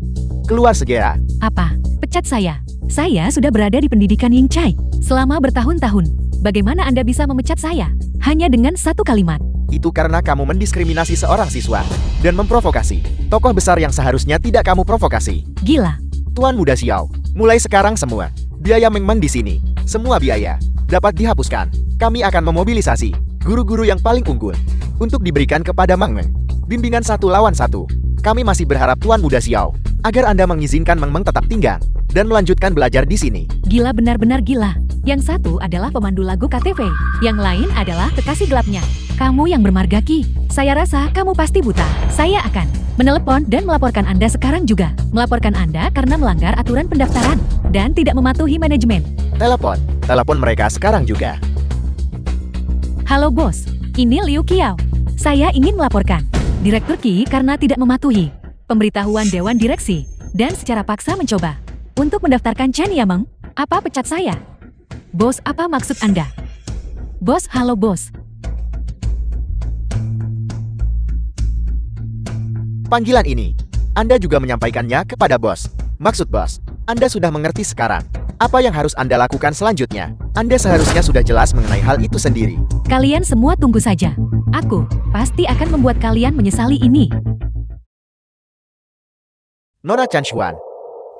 Keluar segera. Apa? Pecat saya? Saya sudah berada di pendidikan Yingcai selama bertahun-tahun. Bagaimana Anda bisa memecat saya? Hanya dengan satu kalimat. Itu karena kamu mendiskriminasi seorang siswa dan memprovokasi tokoh besar yang seharusnya tidak kamu provokasi. Gila. Tuan Muda Xiao, mulai sekarang semua biaya Meng Meng di sini, semua biaya dapat dihapuskan. Kami akan memobilisasi guru-guru yang paling unggul untuk diberikan kepada Meng Meng. Bimbingan 1 lawan 1. Kami masih berharap Tuan Muda Xiao agar Anda mengizinkan Meng Meng tetap tinggal dan melanjutkan belajar di sini. Gila, benar-benar gila. Yang satu adalah pemandu lagu KTV, yang lain adalah kekasih gelapnya. Kamu yang bermarga Ki, saya rasa kamu pasti buta. Saya akan menelepon dan melaporkan Anda sekarang juga. Melaporkan Anda karena melanggar aturan pendaftaran dan tidak mematuhi manajemen. Telepon mereka sekarang juga. Halo bos, ini Liu Qiao. Saya ingin melaporkan Direktur Ki karena tidak mematuhi pemberitahuan Dewan Direksi dan secara paksa mencoba untuk mendaftarkan Chen Yameng. Apa pecat saya? Bos, apa maksud Anda? Bos, halo bos. Panggilan ini, Anda juga menyampaikannya kepada bos. Maksud bos, Anda sudah mengerti sekarang. Apa yang harus Anda lakukan selanjutnya? Anda seharusnya sudah jelas mengenai hal itu sendiri. Kalian semua tunggu saja. Aku pasti akan membuat kalian menyesali ini. Nona Chan Xuan,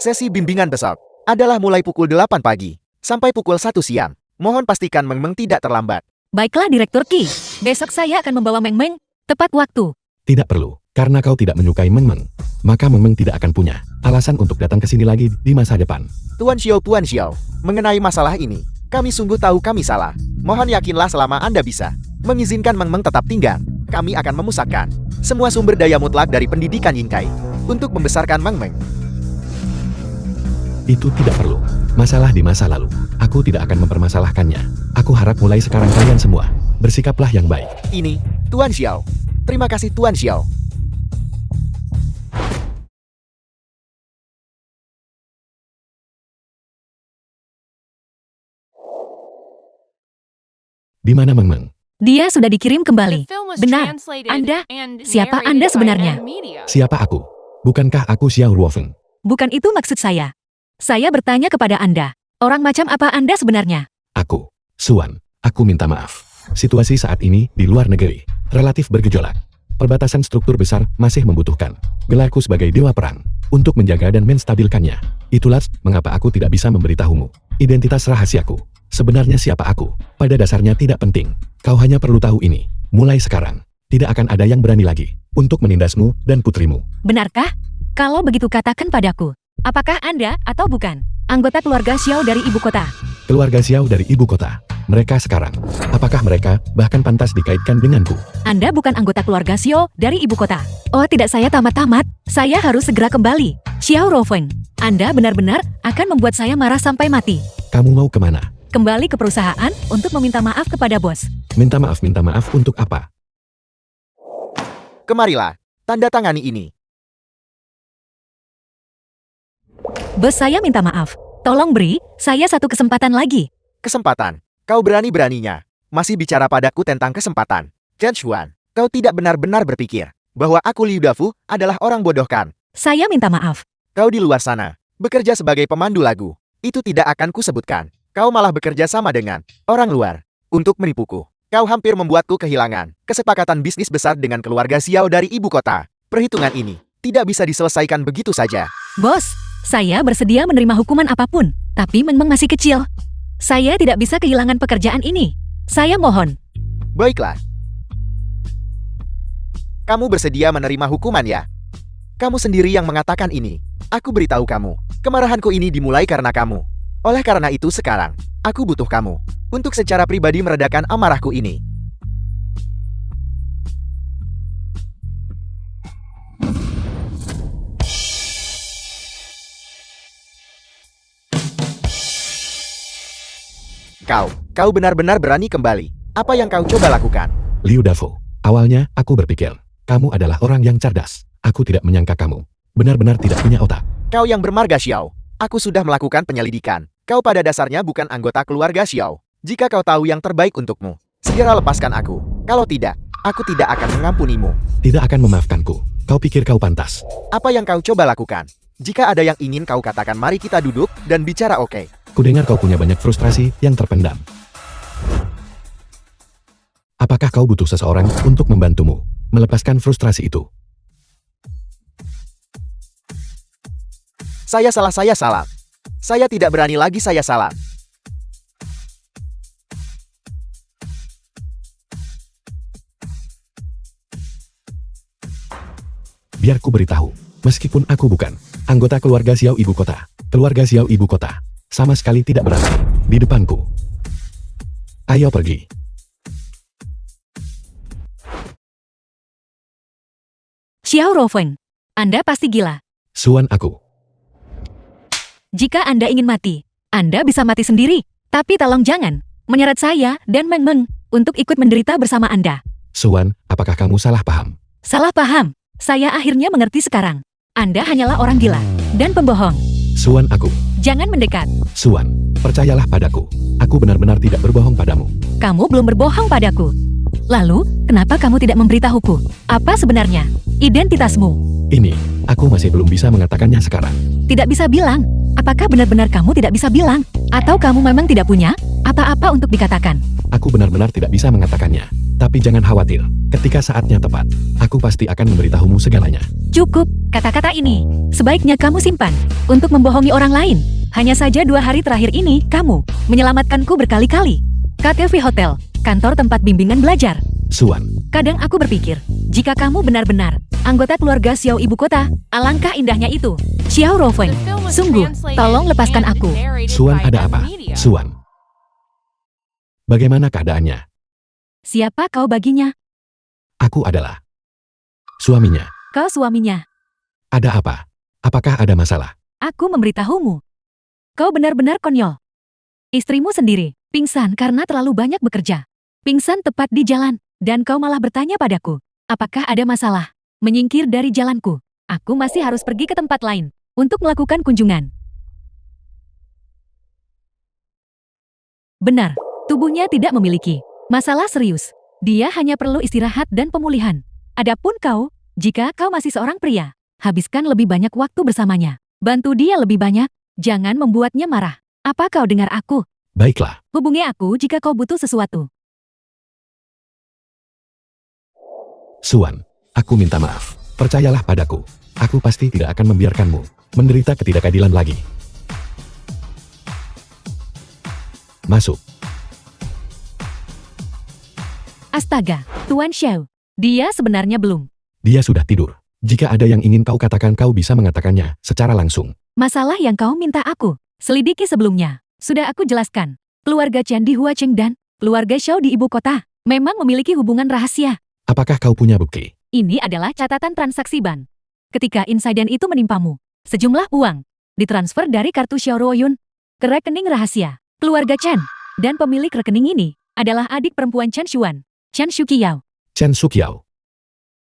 sesi bimbingan besok adalah mulai pukul 8 pagi sampai pukul 1 siang. Mohon pastikan Meng Meng tidak terlambat. Baiklah Direktur Ki, besok saya akan membawa Meng Meng tepat waktu. Tidak perlu, karena kau tidak menyukai Meng Meng. Maka Meng Meng tidak akan punya alasan untuk datang ke sini lagi di masa depan. Tuan Xiao, mengenai masalah ini, kami sungguh tahu kami salah. Mohon yakinlah selama Anda bisa mengizinkan Meng Meng tetap tinggal, kami akan memusatkan semua sumber daya mutlak dari pendidikan Yingkai untuk membesarkan Meng Meng. Itu tidak perlu. Masalah di masa lalu, aku tidak akan mempermasalahkannya. Aku harap mulai sekarang kalian semua bersikaplah yang baik. Ini, Tuan Xiao. Terima kasih Tuan Xiao. Di mana Meng Meng? Dia sudah dikirim The kembali. film was Benar. translated Anda? and Siapa narrated Anda by sebenarnya? M-Media. Siapa aku? Bukankah aku Xiao Ruofeng? Bukan itu maksud saya. Saya bertanya kepada Anda. Orang macam apa Anda sebenarnya? Aku, Suan. Aku minta maaf. Situasi saat ini di luar negeri relatif bergejolak. Perbatasan struktur besar masih membutuhkan gelarku sebagai dewa perang untuk menjaga dan menstabilkannya. Itulah mengapa aku tidak bisa memberitahumu identitas rahasiaku. Sebenarnya siapa aku? Pada dasarnya tidak penting. Kau hanya perlu tahu ini. Mulai sekarang, tidak akan ada yang berani lagi untuk menindasmu dan putrimu. Benarkah? Kalau begitu katakan padaku. Apakah Anda atau bukan anggota keluarga Xiao dari ibu kota? Keluarga Xiao dari ibu kota. Mereka sekarang, apakah mereka bahkan pantas dikaitkan denganku? Anda bukan anggota keluarga Xiao dari ibu kota. Oh tidak, saya tamat-tamat. Saya harus segera kembali. Xiao Ruofeng, Anda benar-benar akan membuat saya marah sampai mati. Kamu mau kemana? Kembali ke perusahaan untuk meminta maaf kepada bos. Minta maaf untuk apa? Kemarilah, tanda tangani ini. Bos, saya minta maaf. Tolong beri saya satu kesempatan lagi. Kesempatan. Kau berani-beraninya masih bicara padaku tentang kesempatan. Chen Xuan, kau tidak benar-benar berpikir bahwa aku Liu Dafu adalah orang bodoh kan? Saya minta maaf. Kau di luar sana, bekerja sebagai pemandu lagu. Itu tidak akan kusebutkan. Kau malah bekerja sama dengan orang luar untuk menipuku. Kau hampir membuatku kehilangan kesepakatan bisnis besar dengan keluarga Xiao dari ibu kota. Perhitungan ini tidak bisa diselesaikan begitu saja. Bos, saya bersedia menerima hukuman apapun, tapi Meng Meng masih kecil. Saya tidak bisa kehilangan pekerjaan ini. Saya mohon. Baiklah. Kamu bersedia menerima hukuman ya? Kamu sendiri yang mengatakan ini. Aku beritahu kamu, kemarahanku ini dimulai karena kamu. Oleh karena itu sekarang, aku butuh kamu untuk secara pribadi meredakan amarahku ini. Kau benar-benar berani kembali. Apa yang kau coba lakukan? Liu Dafo, awalnya aku berpikir, kamu adalah orang yang cerdas. Aku tidak menyangka kamu benar-benar tidak punya otak. Kau yang bermarga Xiao. Aku sudah melakukan penyelidikan. Kau pada dasarnya bukan anggota keluarga Xiao. Jika kau tahu yang terbaik untukmu, Segera lepaskan aku. Kalau tidak, aku tidak akan mengampunimu. Tidak akan memaafkanku. Kau pikir kau pantas? Apa yang kau coba lakukan? Jika ada yang ingin kau katakan, mari kita duduk dan bicara, oke? Kudengar kau punya banyak frustrasi yang terpendam. Apakah kau butuh seseorang untuk membantumu melepaskan frustrasi itu? Saya salah. Saya tidak berani lagi, saya salah. Biar ku beritahu, meskipun aku bukan anggota keluarga Xiao Ibu Kota, keluarga Xiao Ibu Kota sama sekali tidak berada di depanku. Ayo pergi. Xiao Rofeng, Anda pasti gila. Suan aku. Jika Anda ingin mati, Anda bisa mati sendiri. Tapi tolong jangan menyeret saya dan Meng Meng untuk ikut menderita bersama Anda. Suan, apakah kamu salah paham? Salah paham. Saya akhirnya mengerti sekarang. Anda hanyalah orang gila dan pembohong. Suan aku. Jangan mendekat. Suan, percayalah padaku. Aku benar-benar tidak berbohong padamu. Kamu belum berbohong padaku. Lalu, kenapa kamu tidak memberitahuku? Apa sebenarnya identitasmu? Ini, aku masih belum bisa mengatakannya sekarang. Tidak bisa bilang. Apakah benar-benar kamu tidak bisa bilang? Atau kamu memang tidak punya apa-apa untuk dikatakan? Aku benar-benar tidak bisa mengatakannya. Tapi jangan khawatir, ketika saatnya tepat, aku pasti akan memberitahumu segalanya. Cukup, kata-kata ini. Sebaiknya kamu simpan untuk membohongi orang lain. Hanya saja 2 hari terakhir ini, kamu menyelamatkanku berkali-kali. KTV Hotel, kantor tempat bimbingan belajar. Suan, Kadang aku berpikir, jika kamu benar-benar anggota keluarga Xiao Ibu Kota, alangkah indahnya itu. Xiao Rofeng, The film was sungguh, translated tolong lepaskan and aku. narrated Suan by ada apa? M-Media. Suan. Bagaimana keadaannya? Siapa kau baginya? Aku adalah suaminya. Kau suaminya. Ada apa? Apakah ada masalah? Aku memberitahumu. Kau benar-benar konyol. Istrimu sendiri pingsan karena terlalu banyak bekerja. Pingsan tepat di jalan, dan kau malah bertanya padaku, apakah ada masalah? Menyingkir dari jalanku. Aku masih harus pergi ke tempat lain untuk melakukan kunjungan. Benar, tubuhnya tidak memiliki masalah serius. Dia hanya perlu istirahat dan pemulihan. Adapun kau, jika kau masih seorang pria, habiskan lebih banyak waktu bersamanya. Bantu dia lebih banyak, jangan membuatnya marah. Apa kau dengar aku? Baiklah, Hubungi aku jika kau butuh sesuatu. Suan. Aku minta maaf. Percayalah padaku. Aku pasti tidak akan membiarkanmu menderita ketidakadilan lagi. Masuk. Astaga, Tuan Xiao. Dia sebenarnya belum. Dia sudah tidur. Jika ada yang ingin kau katakan, kau bisa mengatakannya secara langsung. Masalah yang kau minta aku selidiki sebelumnya, sudah aku jelaskan. Keluarga Chen di Huacheng dan keluarga Xiao di ibu kota memang memiliki hubungan rahasia. Apakah kau punya bukti? Ini adalah catatan transaksi ban. Ketika insiden itu menimpamu, sejumlah uang ditransfer dari kartu Xiao Ruoyun ke rekening rahasia keluarga Chen, dan pemilik rekening ini adalah adik perempuan Chen Xuan, Chen Shuqiao. Chen Sukiao.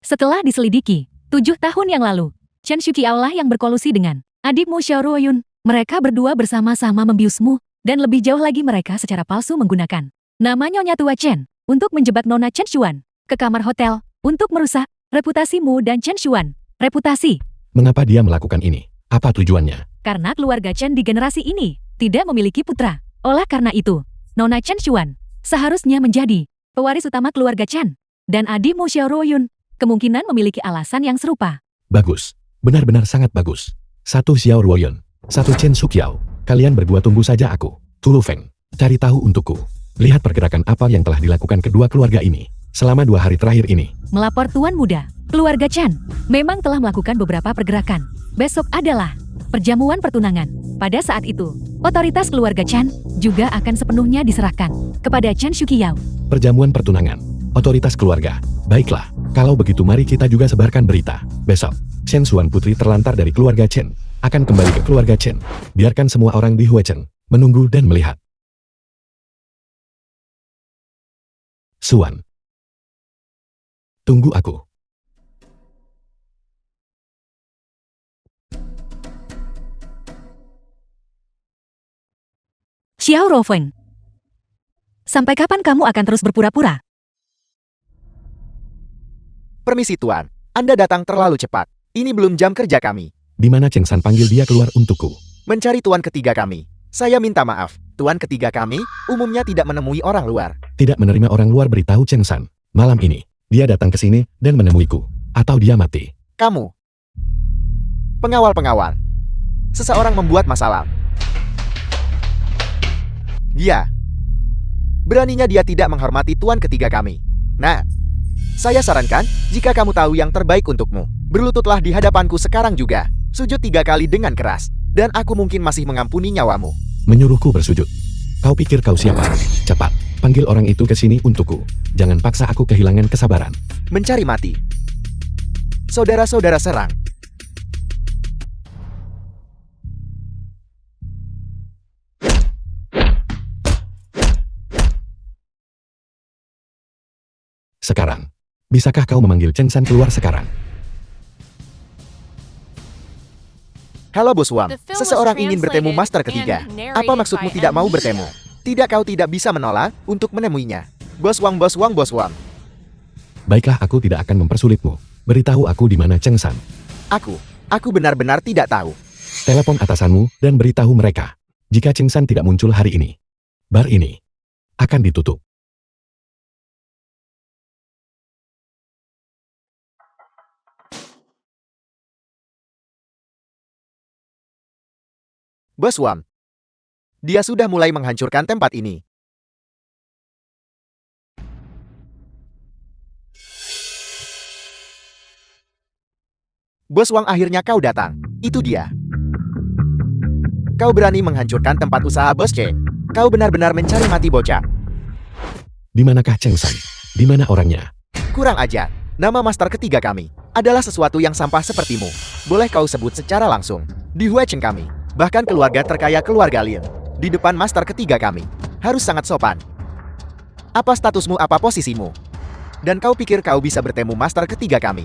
Setelah diselidiki, 7 tahun yang lalu, Chen Shuqiao lah yang berkolusi dengan adikmu Xiao Ruoyun. Mereka berdua bersama-sama membiusmu, dan lebih jauh lagi mereka secara palsu menggunakan nama Nyonya Tua Chen untuk menjebak Nona Chen Xuan ke kamar hotel untuk merusak reputasimu dan Chen Xuan. Reputasi, Mengapa dia melakukan ini? Apa tujuannya? karena keluarga Chen di generasi ini tidak memiliki putra. Oleh karena itu, Nona Chen Xuan seharusnya menjadi pewaris utama keluarga Chen, dan adikmu Xiao Ruoyun kemungkinan memiliki alasan yang serupa. Bagus. Benar-benar sangat bagus. Satu Xiao Ruoyun, satu Chen Sukiao. Kalian berdua tunggu saja aku. Tulu Feng, cari tahu untukku. Lihat pergerakan apa yang telah dilakukan kedua keluarga ini selama 2 hari terakhir ini. Melapor Tuan Muda, keluarga Chen memang telah melakukan beberapa pergerakan. Besok adalah perjamuan pertunangan. Pada saat itu, otoritas keluarga Chen juga akan sepenuhnya diserahkan kepada Chen Shuqiao. Perjamuan pertunangan. Otoritas keluarga. Baiklah, kalau begitu mari kita juga sebarkan berita. Besok, Shen Xuan putri terlantar dari keluarga Chen akan kembali ke keluarga Chen. Biarkan semua orang di Huacheng menunggu dan melihat. Xuan. Tunggu aku. Xiao Rofeng. Sampai kapan kamu akan terus berpura-pura? Permisi Tuan, Anda datang terlalu cepat. Ini belum jam kerja kami. Di mana Cheng San panggil dia keluar untukku? Mencari tuan ketiga kami. Saya minta maaf, tuan ketiga kami umumnya tidak menemui orang luar. Tidak menerima orang luar beritahu Cheng San. Malam ini, dia datang ke sini dan menemuiku. Atau dia mati. Kamu. Pengawal-pengawal. Seseorang membuat masalah. Dia. Beraninya dia tidak menghormati tuan ketiga kami. Nah, saya sarankan, jika kamu tahu yang terbaik untukmu, berlututlah di hadapanku sekarang juga. Sujud 3 kali dengan keras. Dan aku mungkin masih mengampuni nyawamu. Menyuruhku bersujud. Kau pikir kau siapa? Cepat, panggil orang itu ke sini untukku. Jangan paksa aku kehilangan kesabaran. Mencari mati. Saudara-saudara serang. Sekarang, bisakah kau memanggil Cheng San keluar sekarang? Halo Bos Wang, The film was seseorang ingin bertemu translated master ketiga. and narrated Apa maksudmu by tidak mau M. bertemu? Tidak, kau tidak bisa menolak untuk menemuinya. Bos Wang, Bos Wang, Bos Wang. Baiklah, aku tidak akan mempersulitmu. Beritahu aku di mana Cheng San. Aku benar-benar tidak tahu. Telepon atasanmu dan beritahu mereka. Jika Cheng San tidak muncul hari ini, bar ini akan ditutup. Bos Wang. Dia sudah mulai menghancurkan tempat ini. Bos Wang, akhirnya kau datang. Itu dia. Kau berani menghancurkan tempat usaha Bos Cheng. Kau benar-benar mencari mati bocah. Di manakah Cheng San? Di mana orangnya? Kurang ajar. Nama master ketiga kami adalah sesuatu yang sampah sepertimu. Boleh kau sebut secara langsung. Di Huacheng kami, bahkan keluarga terkaya keluarga Lin. Di depan master ketiga kami, harus sangat sopan. Apa statusmu, apa posisimu? Dan kau pikir kau bisa bertemu master ketiga kami?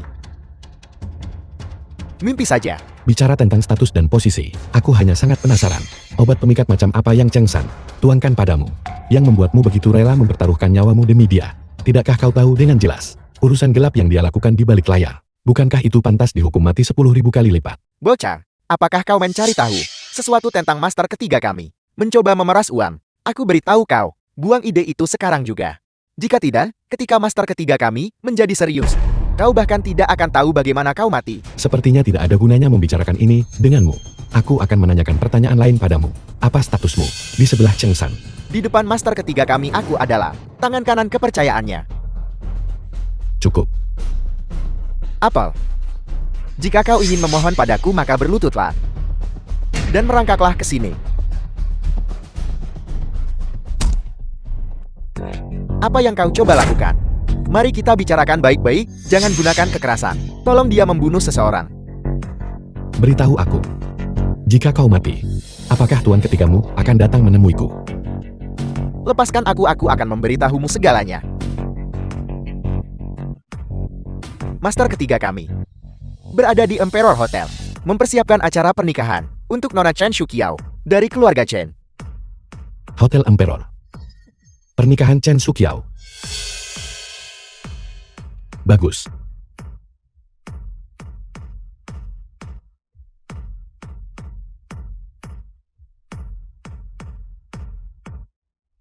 Mimpi saja. Bicara tentang status dan posisi, aku hanya sangat penasaran. Obat pemikat macam apa yang Cheng San tuangkan padamu, yang membuatmu begitu rela mempertaruhkan nyawamu demi dia? Tidakkah kau tahu dengan jelas urusan gelap yang dia lakukan di balik layar? Bukankah itu pantas dihukum mati 10.000 kali lipat? Bocah, apakah kau mencari tahu sesuatu tentang master ketiga kami? Mencoba memeras uang. Aku beritahu kau, buang ide itu sekarang juga. Jika tidak, ketika master ketiga kami menjadi serius, kau bahkan tidak akan tahu bagaimana kau mati. Sepertinya tidak ada gunanya membicarakan ini denganmu. Aku akan menanyakan pertanyaan lain padamu. Apa statusmu di sebelah Cheng San? Di depan master ketiga kami, aku adalah tangan kanan kepercayaannya. Cukup. Apel. Jika kau ingin memohon padaku, maka berlututlah. Dan merangkaklah ke sini. Apa yang kau coba lakukan? Mari kita bicarakan baik-baik, jangan gunakan kekerasan. Tolong dia membunuh seseorang. Beritahu aku. Jika kau mati, apakah tuan ketigamu akan datang menemuiku? Lepaskan aku akan memberitahumu segalanya. Master ketiga kami berada di Emperor Hotel, mempersiapkan acara pernikahan untuk Nona Chen Shuqiao dari keluarga Chen. Hotel Emperor. Pernikahan Chen Shuqiao. Bagus.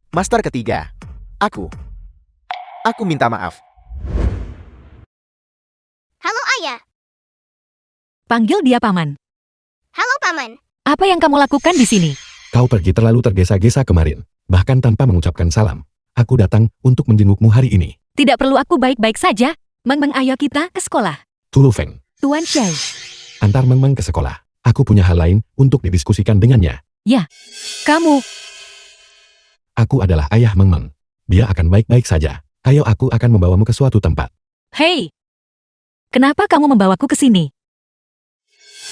Master ketiga. Aku minta maaf. Halo ayah. Panggil dia paman. Halo paman. Apa yang kamu lakukan di sini? Kau pergi terlalu tergesa-gesa kemarin, bahkan tanpa mengucapkan salam. Aku datang untuk menjengukmu hari ini. Tidak perlu, aku baik-baik saja. Meng-meng, ayo kita ke sekolah. Tulu Feng, Tuan Shai. antar Meng-Meng ke sekolah. Aku punya hal lain untuk didiskusikan dengannya. Kamu. Aku adalah ayah Meng-Meng. Dia akan baik-baik saja. Ayo, aku akan membawamu ke suatu tempat. Hei. Kenapa kamu membawaku ke sini?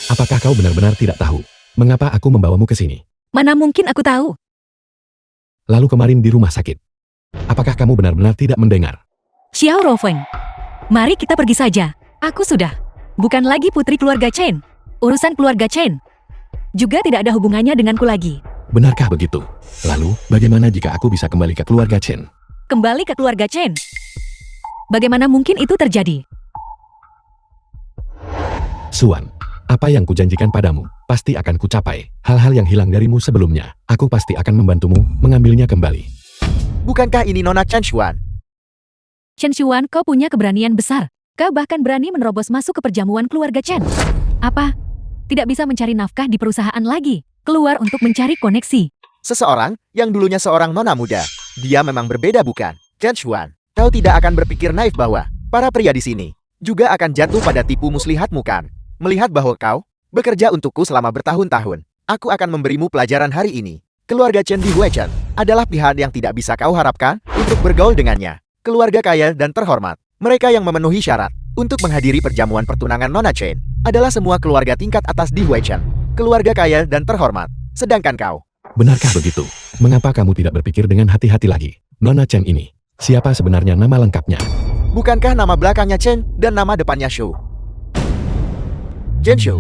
Apakah kau benar-benar tidak tahu mengapa aku membawamu ke sini? Mana mungkin aku tahu. Lalu kemarin di rumah sakit. Apakah kamu benar-benar tidak mendengar? Xiao Rofeng. Mari kita pergi saja. Aku sudah bukan lagi putri keluarga Chen. Urusan keluarga Chen juga tidak ada hubungannya denganku lagi. Benarkah begitu? Lalu, bagaimana jika aku bisa kembali ke keluarga Chen? Kembali ke keluarga Chen. Bagaimana mungkin itu terjadi? Suan, apa yang kujanjikan padamu, pasti akan kucapai. Hal-hal yang hilang darimu sebelumnya, aku pasti akan membantumu mengambilnya kembali. Bukankah ini Nona Chen Xuan? Chen Xuan, kau punya keberanian besar. Kau bahkan berani menerobos masuk ke perjamuan keluarga Chen. Apa? Tidak bisa mencari nafkah di perusahaan lagi. Keluar untuk mencari koneksi. Seseorang yang dulunya seorang nona muda. Dia memang berbeda bukan? Chen Xuan, kau tidak akan berpikir naif bahwa para pria di sini juga akan jatuh pada tipu muslihatmu kan? Melihat bahwa kau bekerja untukku selama bertahun-tahun, aku akan memberimu pelajaran hari ini. Keluarga Chen di Huichen adalah pihak yang tidak bisa kau harapkan untuk bergaul dengannya. Keluarga kaya dan terhormat. Mereka yang memenuhi syarat untuk menghadiri perjamuan pertunangan Nona Chen adalah semua keluarga tingkat atas di Huichen. Keluarga kaya dan terhormat. Sedangkan kau, Benarkah begitu? Mengapa kamu tidak berpikir dengan hati-hati lagi? Nona Chen ini, siapa sebenarnya nama lengkapnya? bukankah nama belakangnya Chen dan nama depannya Shou? Chen Shou.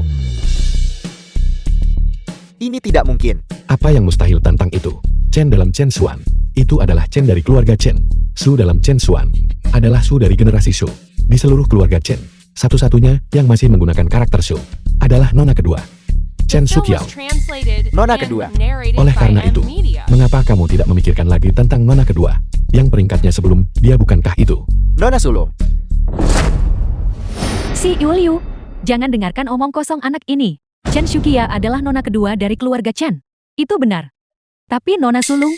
Ini tidak mungkin. Apa yang mustahil tentang itu? Chen dalam Chen Xuan, itu adalah Chen dari keluarga Chen. Su dalam Chen Xuan, adalah Su dari generasi Shou. Di seluruh keluarga Chen, satu-satunya yang masih menggunakan karakter Shou adalah Nona kedua, Chen Film Sukiao. was translated Nona and kedua. narrated Oleh by karena M itu, Media. mengapa kamu tidak memikirkan lagi tentang Nona kedua? Yang peringkatnya sebelum dia, bukankah itu? Nona Sulung. Si Yuliu, jangan dengarkan omong kosong anak ini. Chen Shukia adalah nona kedua dari keluarga Chen. Itu benar. Tapi Nona Sulung,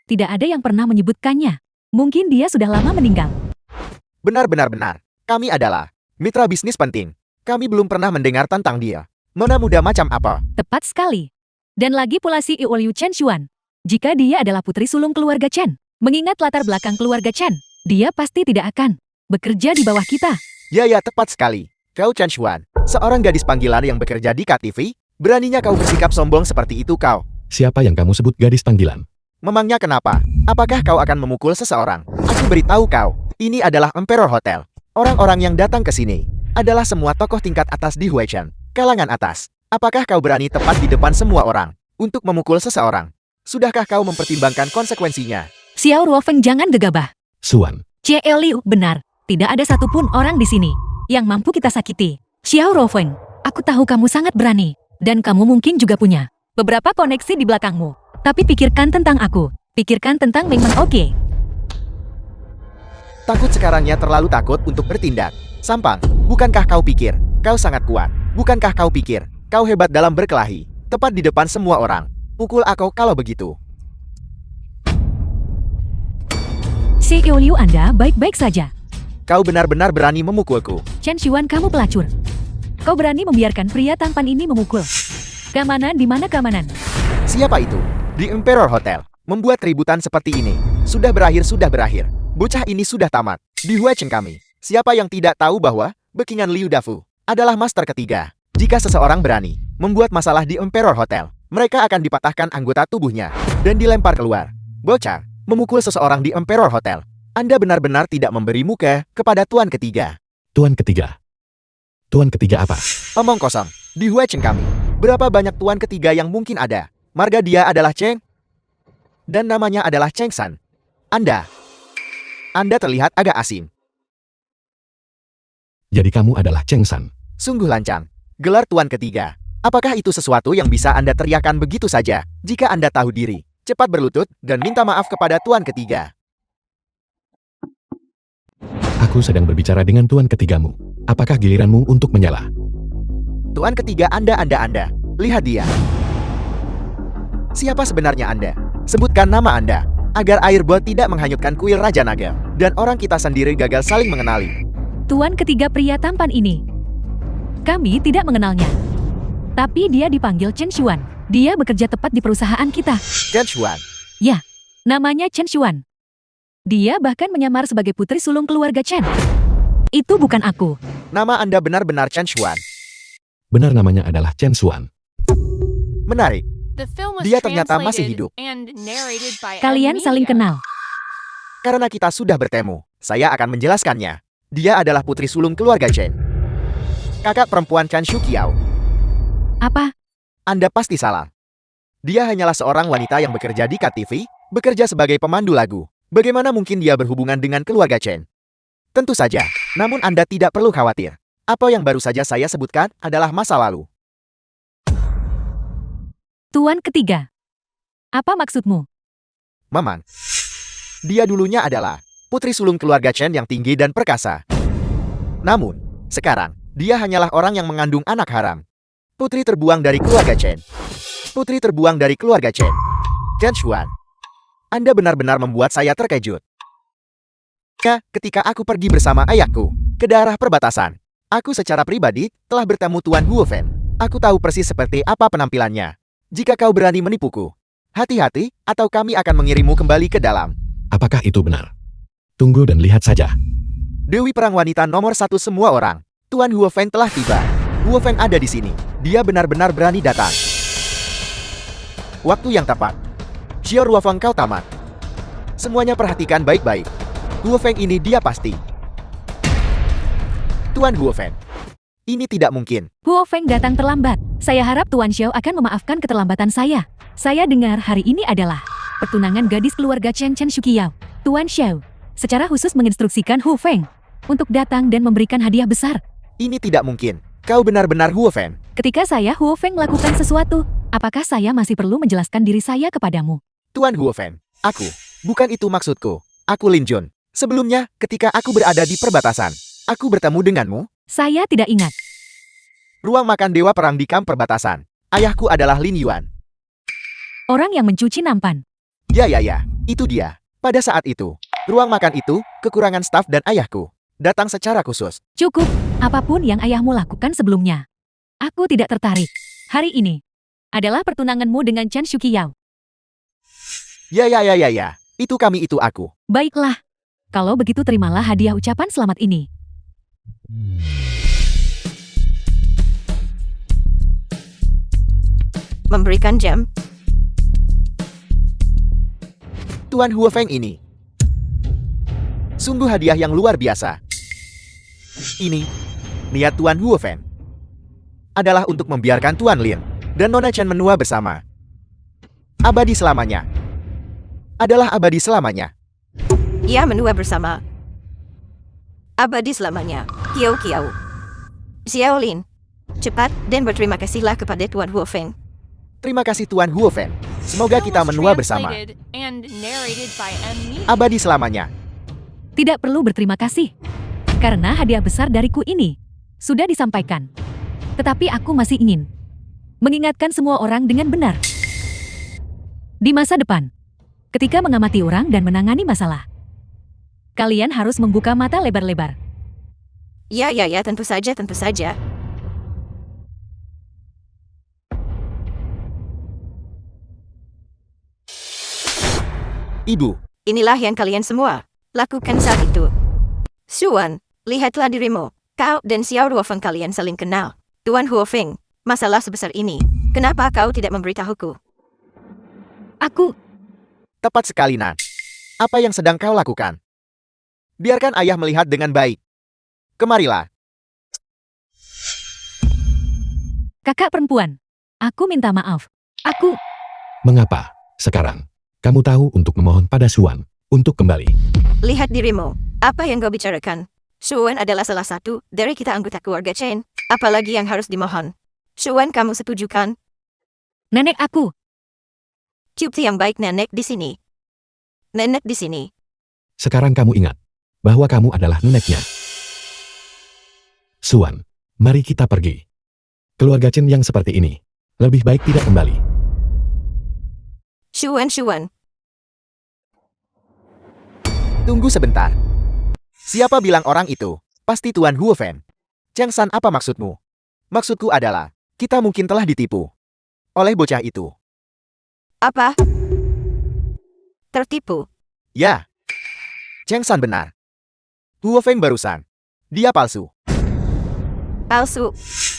tidak ada yang pernah menyebutkannya. Mungkin dia sudah lama meninggal. Benar-benar. Kami adalah mitra bisnis penting. Kami belum pernah mendengar tentang dia. Nona muda macam apa? Tepat sekali. Dan lagi pula si Yuliu Chen Xuan. Jika dia adalah putri sulung keluarga Chen, mengingat latar belakang keluarga Chen, dia pasti tidak akan bekerja di bawah kita. Ya, tepat sekali. Kau Chen Xuan, seorang gadis panggilan yang bekerja di KTV. Beraninya kau bersikap sombong seperti itu kau. Siapa yang kamu sebut gadis panggilan? Memangnya kenapa? Apakah kau akan memukul seseorang? Aku beritahu kau, ini adalah Emperor Hotel. Orang-orang yang datang ke sini adalah semua tokoh tingkat atas di Huichen, kalangan atas. Apakah kau berani tepat di depan semua orang untuk memukul seseorang? Sudahkah kau mempertimbangkan konsekuensinya? Xiao Ruofeng, jangan gegabah. Suan, Cie Liu, benar. Tidak ada satupun orang di sini yang mampu kita sakiti. Xiao Ruofeng, aku tahu kamu sangat berani. Dan kamu mungkin juga punya beberapa koneksi di belakangmu. Tapi pikirkan tentang aku. Pikirkan tentang Meng Meng, oke? Takut sekarangnya terlalu takut untuk bertindak. Sampang, bukankah kau pikir kau sangat kuat? Bukankah kau pikir kau hebat dalam berkelahi? Tepat di depan semua orang. Pukul aku kalau begitu. Si Liu, Anda baik-baik saja. Kau benar-benar berani memukulku. Chen Xuan, kamu pelacur. Kau berani membiarkan pria tampan ini memukul. Keamanan, di mana keamanan? Siapa itu? Di Emperor Hotel. Membuat keributan seperti ini. Sudah berakhir. Bocah ini sudah tamat. Di Huichen kami. Siapa yang tidak tahu bahwa backingan Liu Dafu adalah master ketiga. Jika seseorang berani membuat masalah di Emperor Hotel, mereka akan dipatahkan anggota tubuhnya dan dilempar keluar. Bocah, memukul seseorang di Emperor Hotel. Anda benar-benar tidak memberi muka kepada tuan ketiga. tuan ketiga. Tuan ketiga apa? Omong kosong. Di Huichen kami, berapa banyak tuan ketiga yang mungkin ada? Marga dia adalah Cheng. Dan namanya adalah Cheng San. Anda terlihat agak asing. Jadi kamu adalah Cheng San. Sungguh lancang. Gelar tuan ketiga. Apakah itu sesuatu yang bisa Anda teriakan begitu saja? Jika Anda tahu diri, cepat berlutut dan minta maaf kepada tuan ketiga. Aku sedang berbicara dengan tuan ketigamu. Apakah giliranmu untuk menyela? Tuan ketiga Anda. Lihat dia. Siapa sebenarnya Anda? Sebutkan nama Anda, agar air bot tidak menghanyutkan kuil Raja Naga, dan orang kita sendiri gagal saling mengenali. Tuan ketiga pria tampan ini. Kami tidak mengenalnya. Tapi dia dipanggil Chen Xuan. Dia bekerja tepat di perusahaan kita. Chen Xuan. Ya, namanya Chen Xuan. Dia bahkan menyamar sebagai putri sulung keluarga Chen. Itu bukan aku. Nama Anda benar-benar Chen Xuan. Benar, namanya adalah Chen Xuan. Menarik. The film was Dia ternyata masih translated hidup. and narrated by M Kalian saling Media. kenal. Karena kita sudah bertemu, saya akan menjelaskannya. Dia adalah putri sulung keluarga Chen. Kakak perempuan Chen Shukiao. Apa? Anda pasti salah. Dia hanyalah seorang wanita yang bekerja di KTV, bekerja sebagai pemandu lagu. Bagaimana mungkin dia berhubungan dengan keluarga Chen? Tentu saja, namun Anda tidak perlu khawatir. Apa yang baru saja saya sebutkan adalah masa lalu. Tuan ketiga. Apa maksudmu? Maman. Dia dulunya adalah putri sulung keluarga Chen yang tinggi dan perkasa. Namun, sekarang, dia hanyalah orang yang mengandung anak haram. Putri terbuang dari keluarga Chen. Putri terbuang dari keluarga Chen. Chen Xuan. Anda benar-benar membuat saya terkejut. Ketika aku pergi bersama ayahku ke daerah perbatasan, aku secara pribadi telah bertemu Tuan Huofen. Aku tahu persis seperti apa penampilannya. Jika kau berani menipuku, hati-hati atau kami akan mengirimmu kembali ke dalam. Apakah itu benar? Tunggu dan lihat saja. Dewi perang wanita nomor 1 semua orang. Tuan Huofen telah tiba. Huofen ada di sini. Dia benar-benar berani datang. Waktu yang tepat. Xiao Ruofeng kau tamat. Semuanya perhatikan baik-baik. Huofen ini dia pasti. Tuan Huofen. Ini tidak mungkin. Huofeng datang terlambat. Saya harap Tuan Xiao akan memaafkan keterlambatan saya. Saya dengar hari ini adalah pertunangan gadis keluarga Chen Shuqiao. Tuan Xiao secara khusus menginstruksikan Huofeng untuk datang dan memberikan hadiah besar. Ini tidak mungkin. Kau benar-benar Huofen. Ketika saya Huofeng melakukan sesuatu, apakah saya masih perlu menjelaskan diri saya kepadamu? Tuan Huofen, bukan itu maksudku. Aku Lin Jun. Sebelumnya, ketika aku berada di perbatasan, aku bertemu denganmu. Saya tidak ingat. Ruang makan dewa perang di kamp perbatasan. Ayahku adalah Lin Yuan. Orang yang mencuci nampan. Ya, itu dia. Pada saat itu, ruang makan itu, kekurangan staf dan ayahku datang secara khusus. Cukup, apapun yang ayahmu lakukan sebelumnya. Aku tidak tertarik. Hari ini adalah pertunanganmu dengan Chen Shuqiao. Ya. Itu kami itu aku. Baiklah. Kalau begitu terimalah hadiah ucapan selamat ini. Memberikan jam. Tuan Huofeng ini sungguh hadiah yang luar biasa. Ini niat Tuan Huofeng adalah untuk membiarkan Tuan Lin dan Nona Chen menua bersama. Abadi selamanya. Adalah abadi selamanya. Ia menua bersama. Abadi selamanya. Kiao. Xiao Lin. Cepat dan berterima kasihlah kepada Tuan Huofeng. Terima kasih Tuan Huofen. Semoga kita menua bersama. Translated and narrated by M. Media. Abadi selamanya. Tidak perlu berterima kasih. Karena hadiah besar dariku ini sudah disampaikan. Tetapi aku masih ingin mengingatkan semua orang dengan benar. Di masa depan, ketika mengamati orang dan menangani masalah, kalian harus membuka mata lebar-lebar. Ya, tentu saja. Ibu, Inilah yang kalian semua lakukan saat itu. Xuan, lihatlah dirimu. Kau dan Xiao Ruofeng kalian saling kenal. Tuan Huofeng, masalah sebesar ini, kenapa kau tidak memberitahuku? Aku, tepat sekali Nan. Apa yang sedang kau lakukan? Biarkan ayah melihat dengan baik. Kemarilah. kakak perempuan, aku minta maaf. Aku, Mengapa? Sekarang, kamu tahu untuk memohon pada Xuan untuk kembali. Lihat dirimu. Apa yang kau bicarakan? Xuan adalah salah satu dari kita anggota keluarga Chen. Apalagi yang harus dimohon? Xuan, kamu setuju kan? nenek aku, Cium yang baik nenek di sini. Nenek di sini. Sekarang kamu ingat bahwa kamu adalah neneknya. Xuan, mari kita pergi. Keluarga Chen yang seperti ini lebih baik tidak kembali. Xuan. Tunggu sebentar. Siapa bilang orang itu? Pasti Tuan Huofen. Chang San, apa maksudmu? Maksudku adalah, kita mungkin telah ditipu oleh bocah itu. Apa? Tertipu. Ya. Chang San benar. Huofen barusan. Dia palsu. Palsu.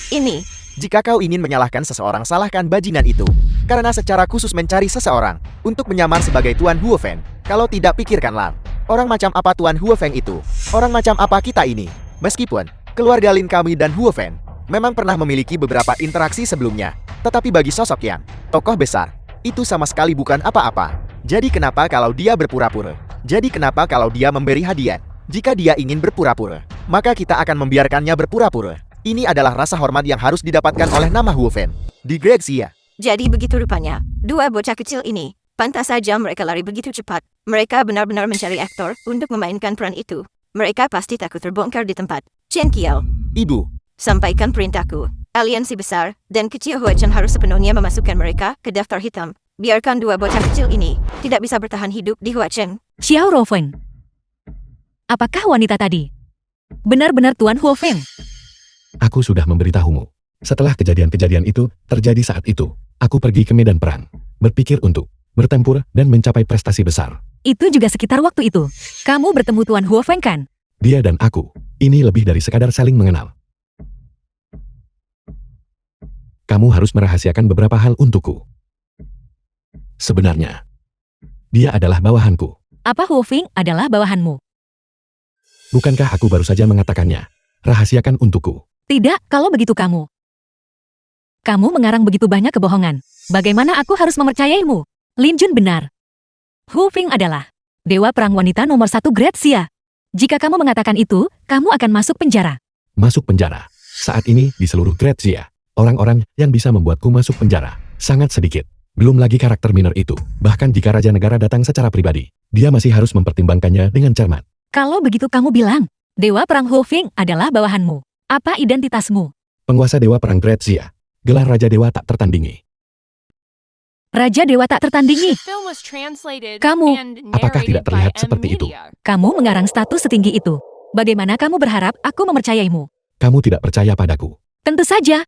Ini. Jika kau ingin menyalahkan seseorang, salahkan bajingan itu. Karena secara khusus mencari seseorang untuk menyamar sebagai Tuan Huofen. Kalau tidak, pikirkanlah. Orang macam apa Tuan Huofeng itu? Orang macam apa kita ini? Meskipun keluarga Lin kami dan Huofen memang pernah memiliki beberapa interaksi sebelumnya, tetapi bagi sosok yang tokoh besar, Itu sama sekali bukan apa-apa. Jadi kenapa kalau dia berpura-pura? Jadi kenapa kalau dia memberi hadiah? Jika dia ingin berpura-pura, maka kita akan membiarkannya berpura-pura. Ini adalah rasa hormat yang harus didapatkan oleh nama Huofen di Gregsia. Jadi begitu rupanya, dua bocah kecil ini, pantas saja mereka lari begitu cepat. Mereka benar-benar mencari aktor untuk memainkan peran itu. Mereka pasti takut terbongkar di tempat. Chen Qiao, Ibu, sampaikan perintahku. Aliansi besar dan kecil Huachen harus sepenuhnya memasukkan mereka ke daftar hitam. Biarkan dua bocah kecil ini tidak bisa bertahan hidup di Huachen. Xiao Ruofeng. Apakah wanita tadi benar-benar Tuan Huofeng? Aku sudah memberitahumu. Setelah kejadian-kejadian itu terjadi saat itu, aku pergi ke medan perang, berpikir untuk bertempur dan mencapai prestasi besar. Itu juga sekitar waktu itu. Kamu bertemu Tuan Huofeng kan? Dia dan aku, ini lebih dari sekadar saling mengenal. Kamu harus merahasiakan beberapa hal untukku. Sebenarnya, dia adalah bawahanku. Apa Huofeng adalah bawahanmu? Bukankah aku baru saja mengatakannya? Rahasiakan untukku. Tidak, kalau begitu kamu. Kamu mengarang begitu banyak kebohongan. Bagaimana aku harus mempercayaimu? Lin Jun benar. Huofeng adalah dewa perang wanita nomor 1 Gregsia. Jika kamu mengatakan itu, kamu akan masuk penjara. Masuk penjara. Saat ini di seluruh Gregsia, orang-orang yang bisa membuatku masuk penjara sangat sedikit. Belum lagi karakter minor itu. Bahkan jika Raja Negara datang secara pribadi, dia masih harus mempertimbangkannya dengan cermat. Kalau begitu kamu bilang, dewa perang Huofeng adalah bawahanmu. Apa identitasmu? Penguasa Dewa Perang Gregsia. Gelar Raja Dewa tak tertandingi. Raja Dewa tak tertandingi. The film was translated Kamu, and apakah tidak narrated terlihat by seperti itu? M-Media. Kamu mengarang status setinggi itu. Bagaimana kamu berharap aku mempercayaimu? Kamu tidak percaya padaku. Tentu saja.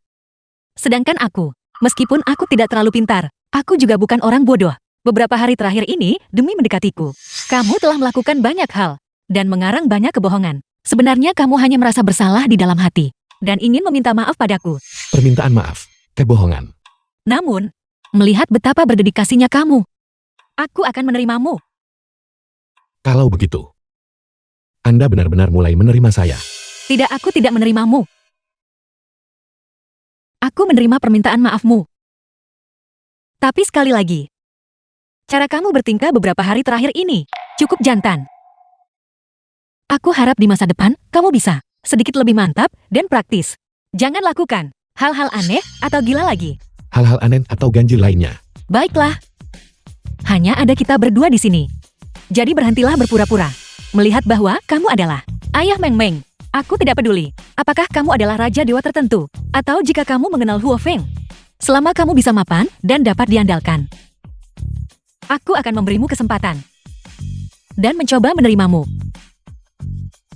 Sedangkan aku, meskipun aku tidak terlalu pintar, aku juga bukan orang bodoh. Beberapa hari terakhir ini, demi mendekatiku, kamu telah melakukan banyak hal dan mengarang banyak kebohongan. Sebenarnya kamu hanya merasa bersalah di dalam hati dan ingin meminta maaf padaku. Permintaan maaf. Kebohongan. Namun, melihat betapa berdedikasinya kamu, aku akan menerimamu. Kalau begitu, Anda benar-benar mulai menerima saya. Tidak, aku tidak menerimamu. Aku menerima permintaan maafmu. Tapi sekali lagi, cara kamu bertingkah beberapa hari terakhir ini cukup jantan. Aku harap di masa depan, kamu bisa sedikit lebih mantap dan praktis. Jangan lakukan hal-hal aneh atau gila lagi. Hal-hal aneh atau ganjil lainnya. Baiklah. Hanya ada kita berdua di sini. Jadi berhentilah berpura-pura. Melihat bahwa kamu adalah ayah Meng Meng. Aku tidak peduli. Apakah kamu adalah raja dewa tertentu, atau jika kamu mengenal Huofeng. Selama kamu bisa mapan dan dapat diandalkan, aku akan memberimu kesempatan dan mencoba menerimamu.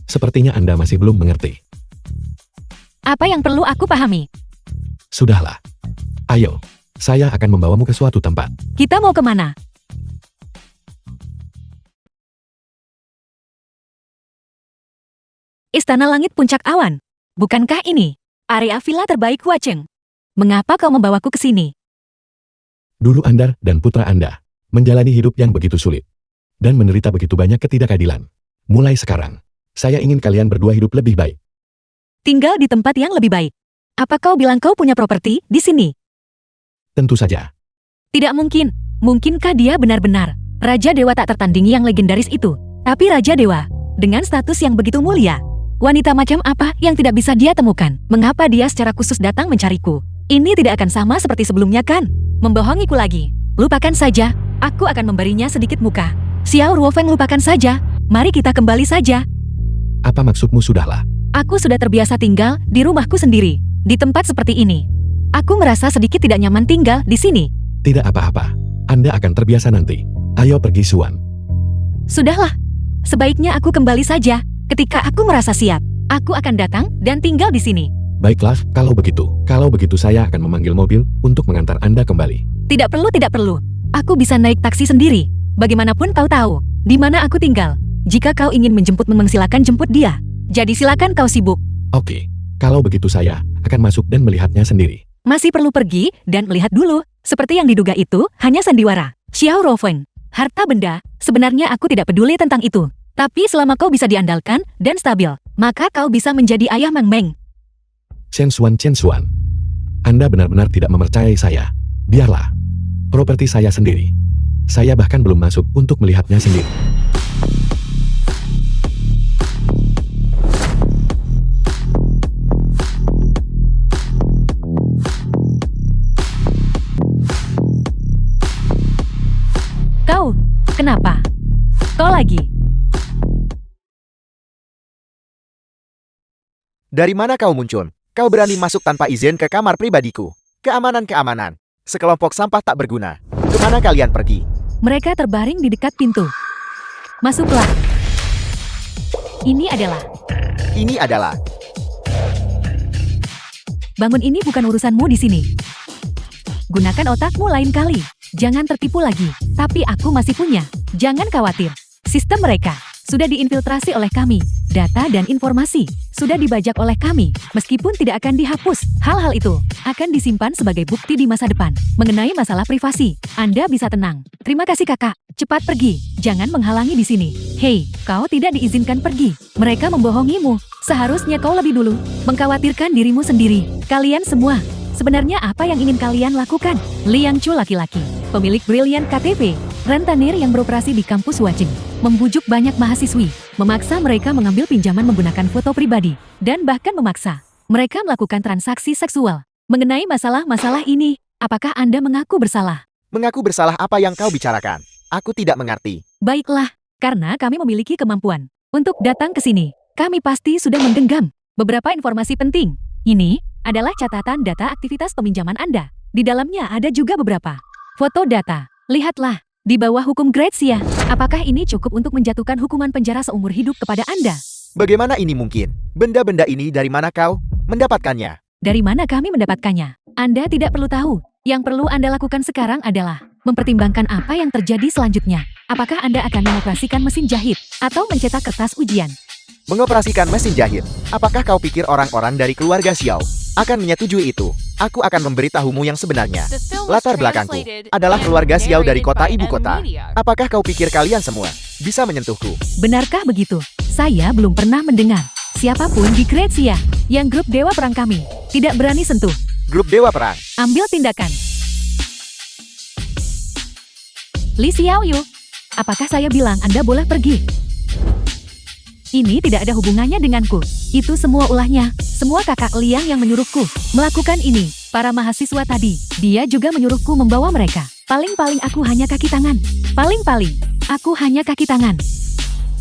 Sepertinya Anda masih belum mengerti. Apa yang perlu aku pahami? Sudahlah. Ayo, saya akan membawamu ke suatu tempat. Kita mau kemana? Istana Langit Puncak Awan. Bukankah ini area villa terbaik Huacheng? Mengapa kau membawaku ke sini? Dulu Anda dan putra Anda menjalani hidup yang begitu sulit dan menderita begitu banyak ketidakadilan. Mulai sekarang, saya ingin kalian berdua hidup lebih baik. Tinggal di tempat yang lebih baik. Apa kau bilang kau punya properti di sini? Tentu saja. Tidak mungkin. Mungkinkah dia benar-benar Raja Dewa tak tertandingi yang legendaris itu? Tapi Raja Dewa, dengan status yang begitu mulia, wanita macam apa yang tidak bisa dia temukan? Mengapa dia secara khusus datang mencariku? Ini tidak akan sama seperti sebelumnya kan? Membohongiku lagi. Lupakan saja, aku akan memberinya sedikit muka. Xiao Ruofeng, lupakan saja. Mari kita kembali saja. Apa maksudmu? Sudahlah. Aku sudah terbiasa tinggal di rumahku sendiri, di tempat seperti ini. Aku merasa sedikit tidak nyaman tinggal di sini. Tidak apa-apa. Anda akan terbiasa nanti. Ayo pergi, Suan. Sudahlah. Sebaiknya aku kembali saja. Ketika aku merasa siap, aku akan datang dan tinggal di sini. Baiklah, kalau begitu. Kalau begitu saya akan memanggil mobil untuk mengantar Anda kembali. Tidak perlu, tidak perlu. Aku bisa naik taksi sendiri. Bagaimanapun kau tahu di mana aku tinggal. Jika kau ingin menjemput Memang, silakan jemput dia. Jadi silakan kau sibuk. Oke. Kalau begitu saya akan masuk dan melihatnya sendiri. Masih perlu pergi dan melihat dulu. Seperti yang diduga itu hanya sandiwara. Xiao Ruofeng, harta benda, sebenarnya aku tidak peduli tentang itu. Tapi selama kau bisa diandalkan dan stabil, maka kau bisa menjadi ayah Meng Meng. Chen Xuan, Anda benar-benar tidak mempercayai saya. Biarlah. properti saya sendiri. Saya bahkan belum masuk untuk melihatnya sendiri. Kau, kenapa? Kau lagi? Dari mana kau muncul? Kau berani masuk tanpa izin ke kamar pribadiku. Keamanan. Sekelompok sampah tak berguna. Kemana kalian pergi? Mereka terbaring di dekat pintu. Masuklah. Ini adalah. Bangun, ini bukan urusanmu di sini. Gunakan otakmu lain kali. Jangan tertipu lagi. Tapi aku masih punya. Jangan khawatir. Sistem mereka sudah diinfiltrasi oleh kami. Data dan informasi sudah dibajak oleh kami. Meskipun tidak akan dihapus, hal-hal itu akan disimpan sebagai bukti di masa depan. Mengenai masalah privasi, Anda bisa tenang. Terima kasih kakak. Cepat pergi. Jangan menghalangi di sini. Hei, kau tidak diizinkan pergi. Mereka membohongimu. Seharusnya kau lebih dulu mengkhawatirkan dirimu sendiri. Kalian semua, sebenarnya apa yang ingin kalian lakukan? Liang Chu, laki-laki, pemilik Brilliant KTP, rentenir yang beroperasi di kampus Wacheng, membujuk banyak mahasiswi, memaksa mereka mengambil pinjaman menggunakan foto pribadi, dan bahkan memaksa mereka melakukan transaksi seksual. Mengenai masalah-masalah ini, apakah Anda mengaku bersalah? Mengaku bersalah apa yang kau bicarakan? Aku tidak mengerti. Baiklah, karena kami memiliki kemampuan untuk datang ke sini. Kami pasti sudah menggenggam beberapa informasi penting. Ini adalah catatan data aktivitas peminjaman Anda. Di dalamnya ada juga beberapa foto data. Lihatlah, di bawah hukum Grazia. Apakah ini cukup untuk menjatuhkan hukuman penjara seumur hidup kepada Anda? Bagaimana ini mungkin? Benda-benda ini dari mana kau mendapatkannya? Dari mana kami mendapatkannya? Anda tidak perlu tahu. Yang perlu Anda lakukan sekarang adalah mempertimbangkan apa yang terjadi selanjutnya. Apakah Anda akan mengoperasikan mesin jahit atau mencetak kertas ujian? Mengoperasikan mesin jahit. Apakah kau pikir orang-orang dari keluarga Xiao akan menyetujui itu? Aku akan memberitahumu yang sebenarnya. The film was Latar belakangku translated adalah and keluarga Xiao dari narrated kota by ibu M kota. Media. Apakah kau pikir kalian semua bisa menyentuhku? Benarkah begitu? Saya belum pernah mendengar siapapun di Grazia yang grup Dewa Perang kami tidak berani sentuh. Grup Dewa Perang. Ambil tindakan. Li Xiaoyu, apakah saya bilang Anda boleh pergi? Ini tidak ada hubungannya denganku. Itu semua ulahnya, semua kakak Liang yang menyuruhku melakukan ini. Para mahasiswa tadi, dia juga menyuruhku membawa mereka. Paling-paling aku hanya kaki tangan. Paling-paling, aku hanya kaki tangan.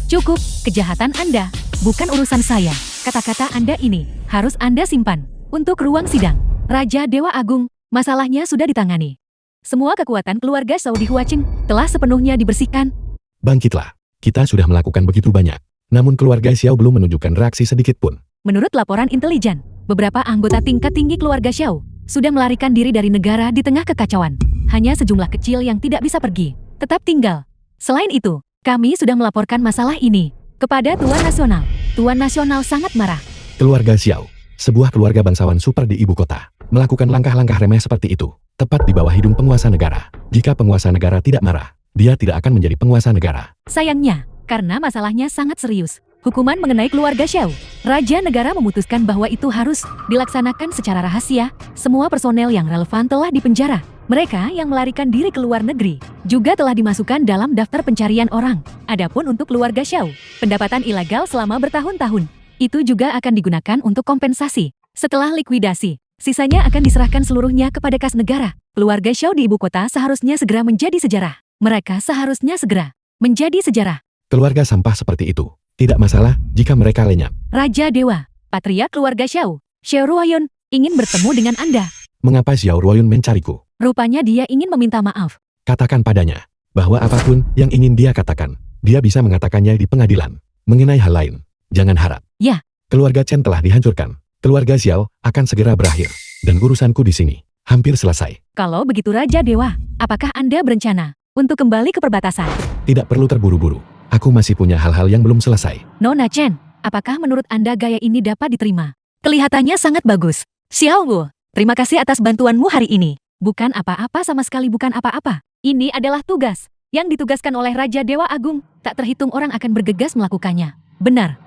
Cukup, kejahatan Anda, bukan urusan saya. Kata-kata Anda ini harus Anda simpan untuk ruang sidang. Raja Dewa Agung, masalahnya sudah ditangani. Semua kekuatan keluarga Saudi Huacheng telah sepenuhnya dibersihkan. Bangkitlah. Kita sudah melakukan begitu banyak. Namun keluarga Xiao belum menunjukkan reaksi sedikit pun. Menurut laporan intelijen, beberapa anggota tingkat tinggi keluarga Xiao sudah melarikan diri dari negara di tengah kekacauan. Hanya sejumlah kecil yang tidak bisa pergi, tetap tinggal. Selain itu, kami sudah melaporkan masalah ini kepada Tuan Nasional. Tuan Nasional sangat marah. Keluarga Xiao, sebuah keluarga bangsawan super di ibu kota, melakukan langkah-langkah remeh seperti itu, tepat di bawah hidung penguasa negara. Jika penguasa negara tidak marah, dia tidak akan menjadi penguasa negara. Sayangnya, karena masalahnya sangat serius, hukuman mengenai keluarga Xiao, Raja Negara memutuskan bahwa itu harus dilaksanakan secara rahasia. Semua personel yang relevan telah dipenjara. Mereka yang melarikan diri ke luar negeri juga telah dimasukkan dalam daftar pencarian orang. Adapun untuk keluarga Xiao, pendapatan ilegal selama bertahun-tahun, itu juga akan digunakan untuk kompensasi. Setelah likuidasi, sisanya akan diserahkan seluruhnya kepada kas negara. Keluarga Xiao di ibu kota seharusnya segera menjadi sejarah. Mereka seharusnya segera menjadi sejarah. Keluarga sampah seperti itu, tidak masalah jika mereka lenyap. Raja Dewa, patriark keluarga Xiao, Xiao Ruoyun, ingin bertemu dengan Anda. Mengapa Xiao Ruoyun mencariku? Rupanya dia ingin meminta maaf. Katakan padanya bahwa apapun yang ingin dia katakan, dia bisa mengatakannya di pengadilan. Mengenai hal lain, jangan harap. Ya. Keluarga Chen telah dihancurkan. Keluarga Xiao akan segera berakhir. Dan urusanku di sini hampir selesai. Kalau begitu Raja Dewa, apakah Anda berencana untuk kembali ke perbatasan? Tidak perlu terburu-buru. Aku masih punya hal-hal yang belum selesai. Nona Chen, apakah menurut Anda gaya ini dapat diterima? Kelihatannya sangat bagus. Xiao Wu, terima kasih atas bantuanmu hari ini. Bukan apa-apa, sama sekali bukan apa-apa. Ini adalah tugas yang ditugaskan oleh Raja Dewa Agung. Tak terhitung orang akan bergegas melakukannya. Benar.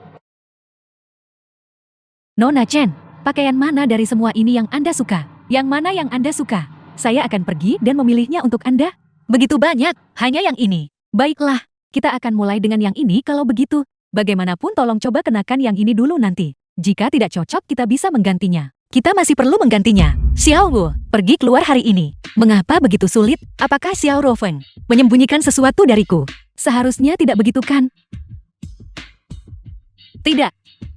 Nona Chen, pakaian mana dari semua ini yang Anda suka? Yang mana yang Anda suka? Saya akan pergi dan memilihnya untuk Anda. Begitu banyak, hanya yang ini. Baiklah, kita akan mulai dengan yang ini kalau begitu. Bagaimanapun tolong coba kenakan yang ini dulu nanti. Jika tidak cocok kita bisa menggantinya. Kita masih perlu menggantinya. Xiao Wu, pergi keluar hari ini. Mengapa begitu sulit? Apakah Xiao Ruofeng menyembunyikan sesuatu dariku? Seharusnya tidak begitu kan? Tidak.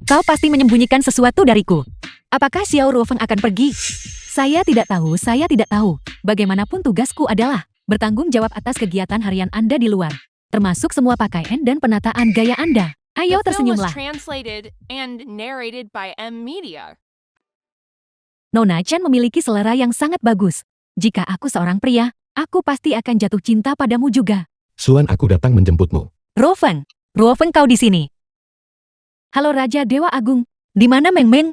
Kau pasti menyembunyikan sesuatu dariku. Apakah Xiao Ruofeng akan pergi? Saya tidak tahu. Bagaimanapun tugasku adalah bertanggung jawab atas kegiatan harian Anda di luar, termasuk semua pakaian dan penataan gaya Anda. Ayo The film was tersenyumlah. translated and narrated by M Media. Nona Chen memiliki selera yang sangat bagus. Jika aku seorang pria, aku pasti akan jatuh cinta padamu juga. Suan, aku datang menjemputmu. Ruofeng kau di sini. Halo Raja Dewa Agung, di mana Meng Meng?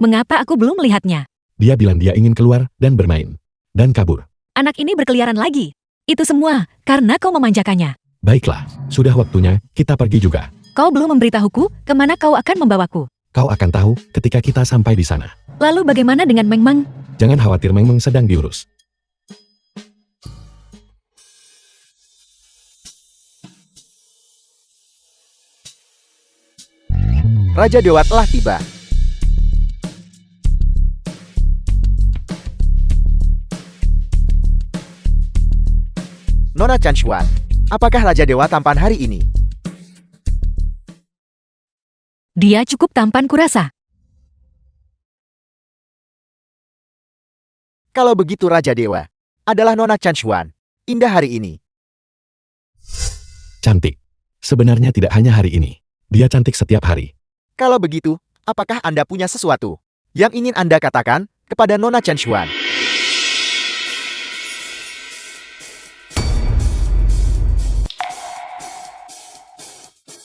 Mengapa aku belum melihatnya? Dia bilang dia ingin keluar dan bermain. Dan kabur. Anak ini berkeliaran lagi. Itu semua karena kau memanjakannya. Baiklah, sudah waktunya kita pergi juga. Kau belum memberitahuku kemana kau akan membawaku. Kau akan tahu ketika kita sampai di sana. Lalu bagaimana dengan Meng Meng? Jangan khawatir, Meng Meng sedang diurus. Raja Dewa telah tiba. Nona Chanshuan, apakah Raja Dewa tampan hari ini? Dia cukup tampan kurasa. Kalau begitu Raja Dewa adalah Nona Chanshuan. Indah hari ini. Cantik. Sebenarnya tidak hanya hari ini. Dia cantik setiap hari. Kalau begitu, apakah Anda punya sesuatu yang ingin Anda katakan kepada Nona Chanshuan?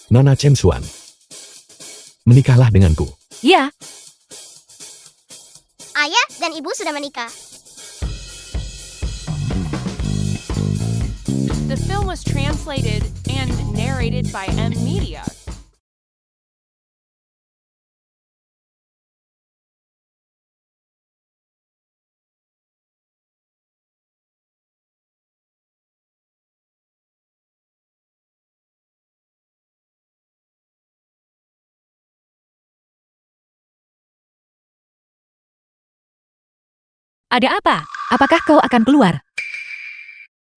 Nona Chanshuan, menikahlah denganku. Ya, Ayah dan ibu sudah menikah. The film was translated and narrated by M Media. ada apa? Apakah kau akan keluar?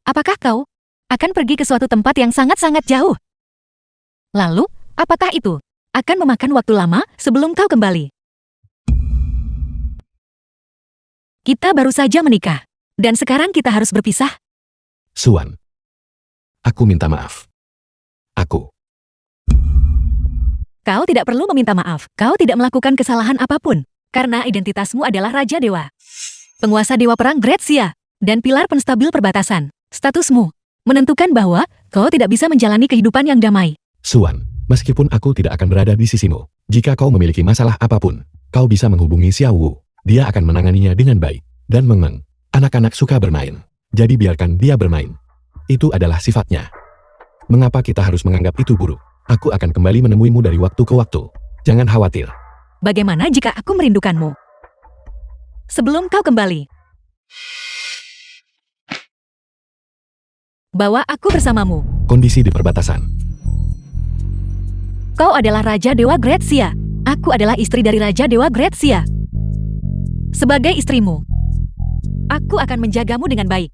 Apakah kau akan pergi ke suatu tempat yang sangat-sangat jauh? Lalu, apakah itu akan memakan waktu lama sebelum kau kembali? Kita baru saja menikah, dan sekarang kita harus berpisah. Suan, aku minta maaf. Kau tidak perlu meminta maaf. Kau tidak melakukan kesalahan apapun, karena identitasmu adalah Raja Dewa. Penguasa Dewa Perang Great Xia, dan pilar penstabil perbatasan. Statusmu menentukan bahwa kau tidak bisa menjalani kehidupan yang damai. Suan, meskipun aku tidak akan berada di sisimu, jika kau memiliki masalah apapun, kau bisa menghubungi Xiao Wu. Dia akan menanganinya dengan baik. Dan Meng Meng, anak-anak suka bermain. Jadi biarkan dia bermain. Itu adalah sifatnya. Mengapa kita harus menganggap itu buruk? Aku akan kembali menemuimu dari waktu ke waktu. Jangan khawatir. Bagaimana jika aku merindukanmu? Sebelum kau kembali, bawa aku bersamamu. Kondisi di perbatasan. Kau adalah Raja Dewa Great Xia. Aku adalah istri dari Raja Dewa Great Xia. Sebagai istrimu, aku akan menjagamu dengan baik.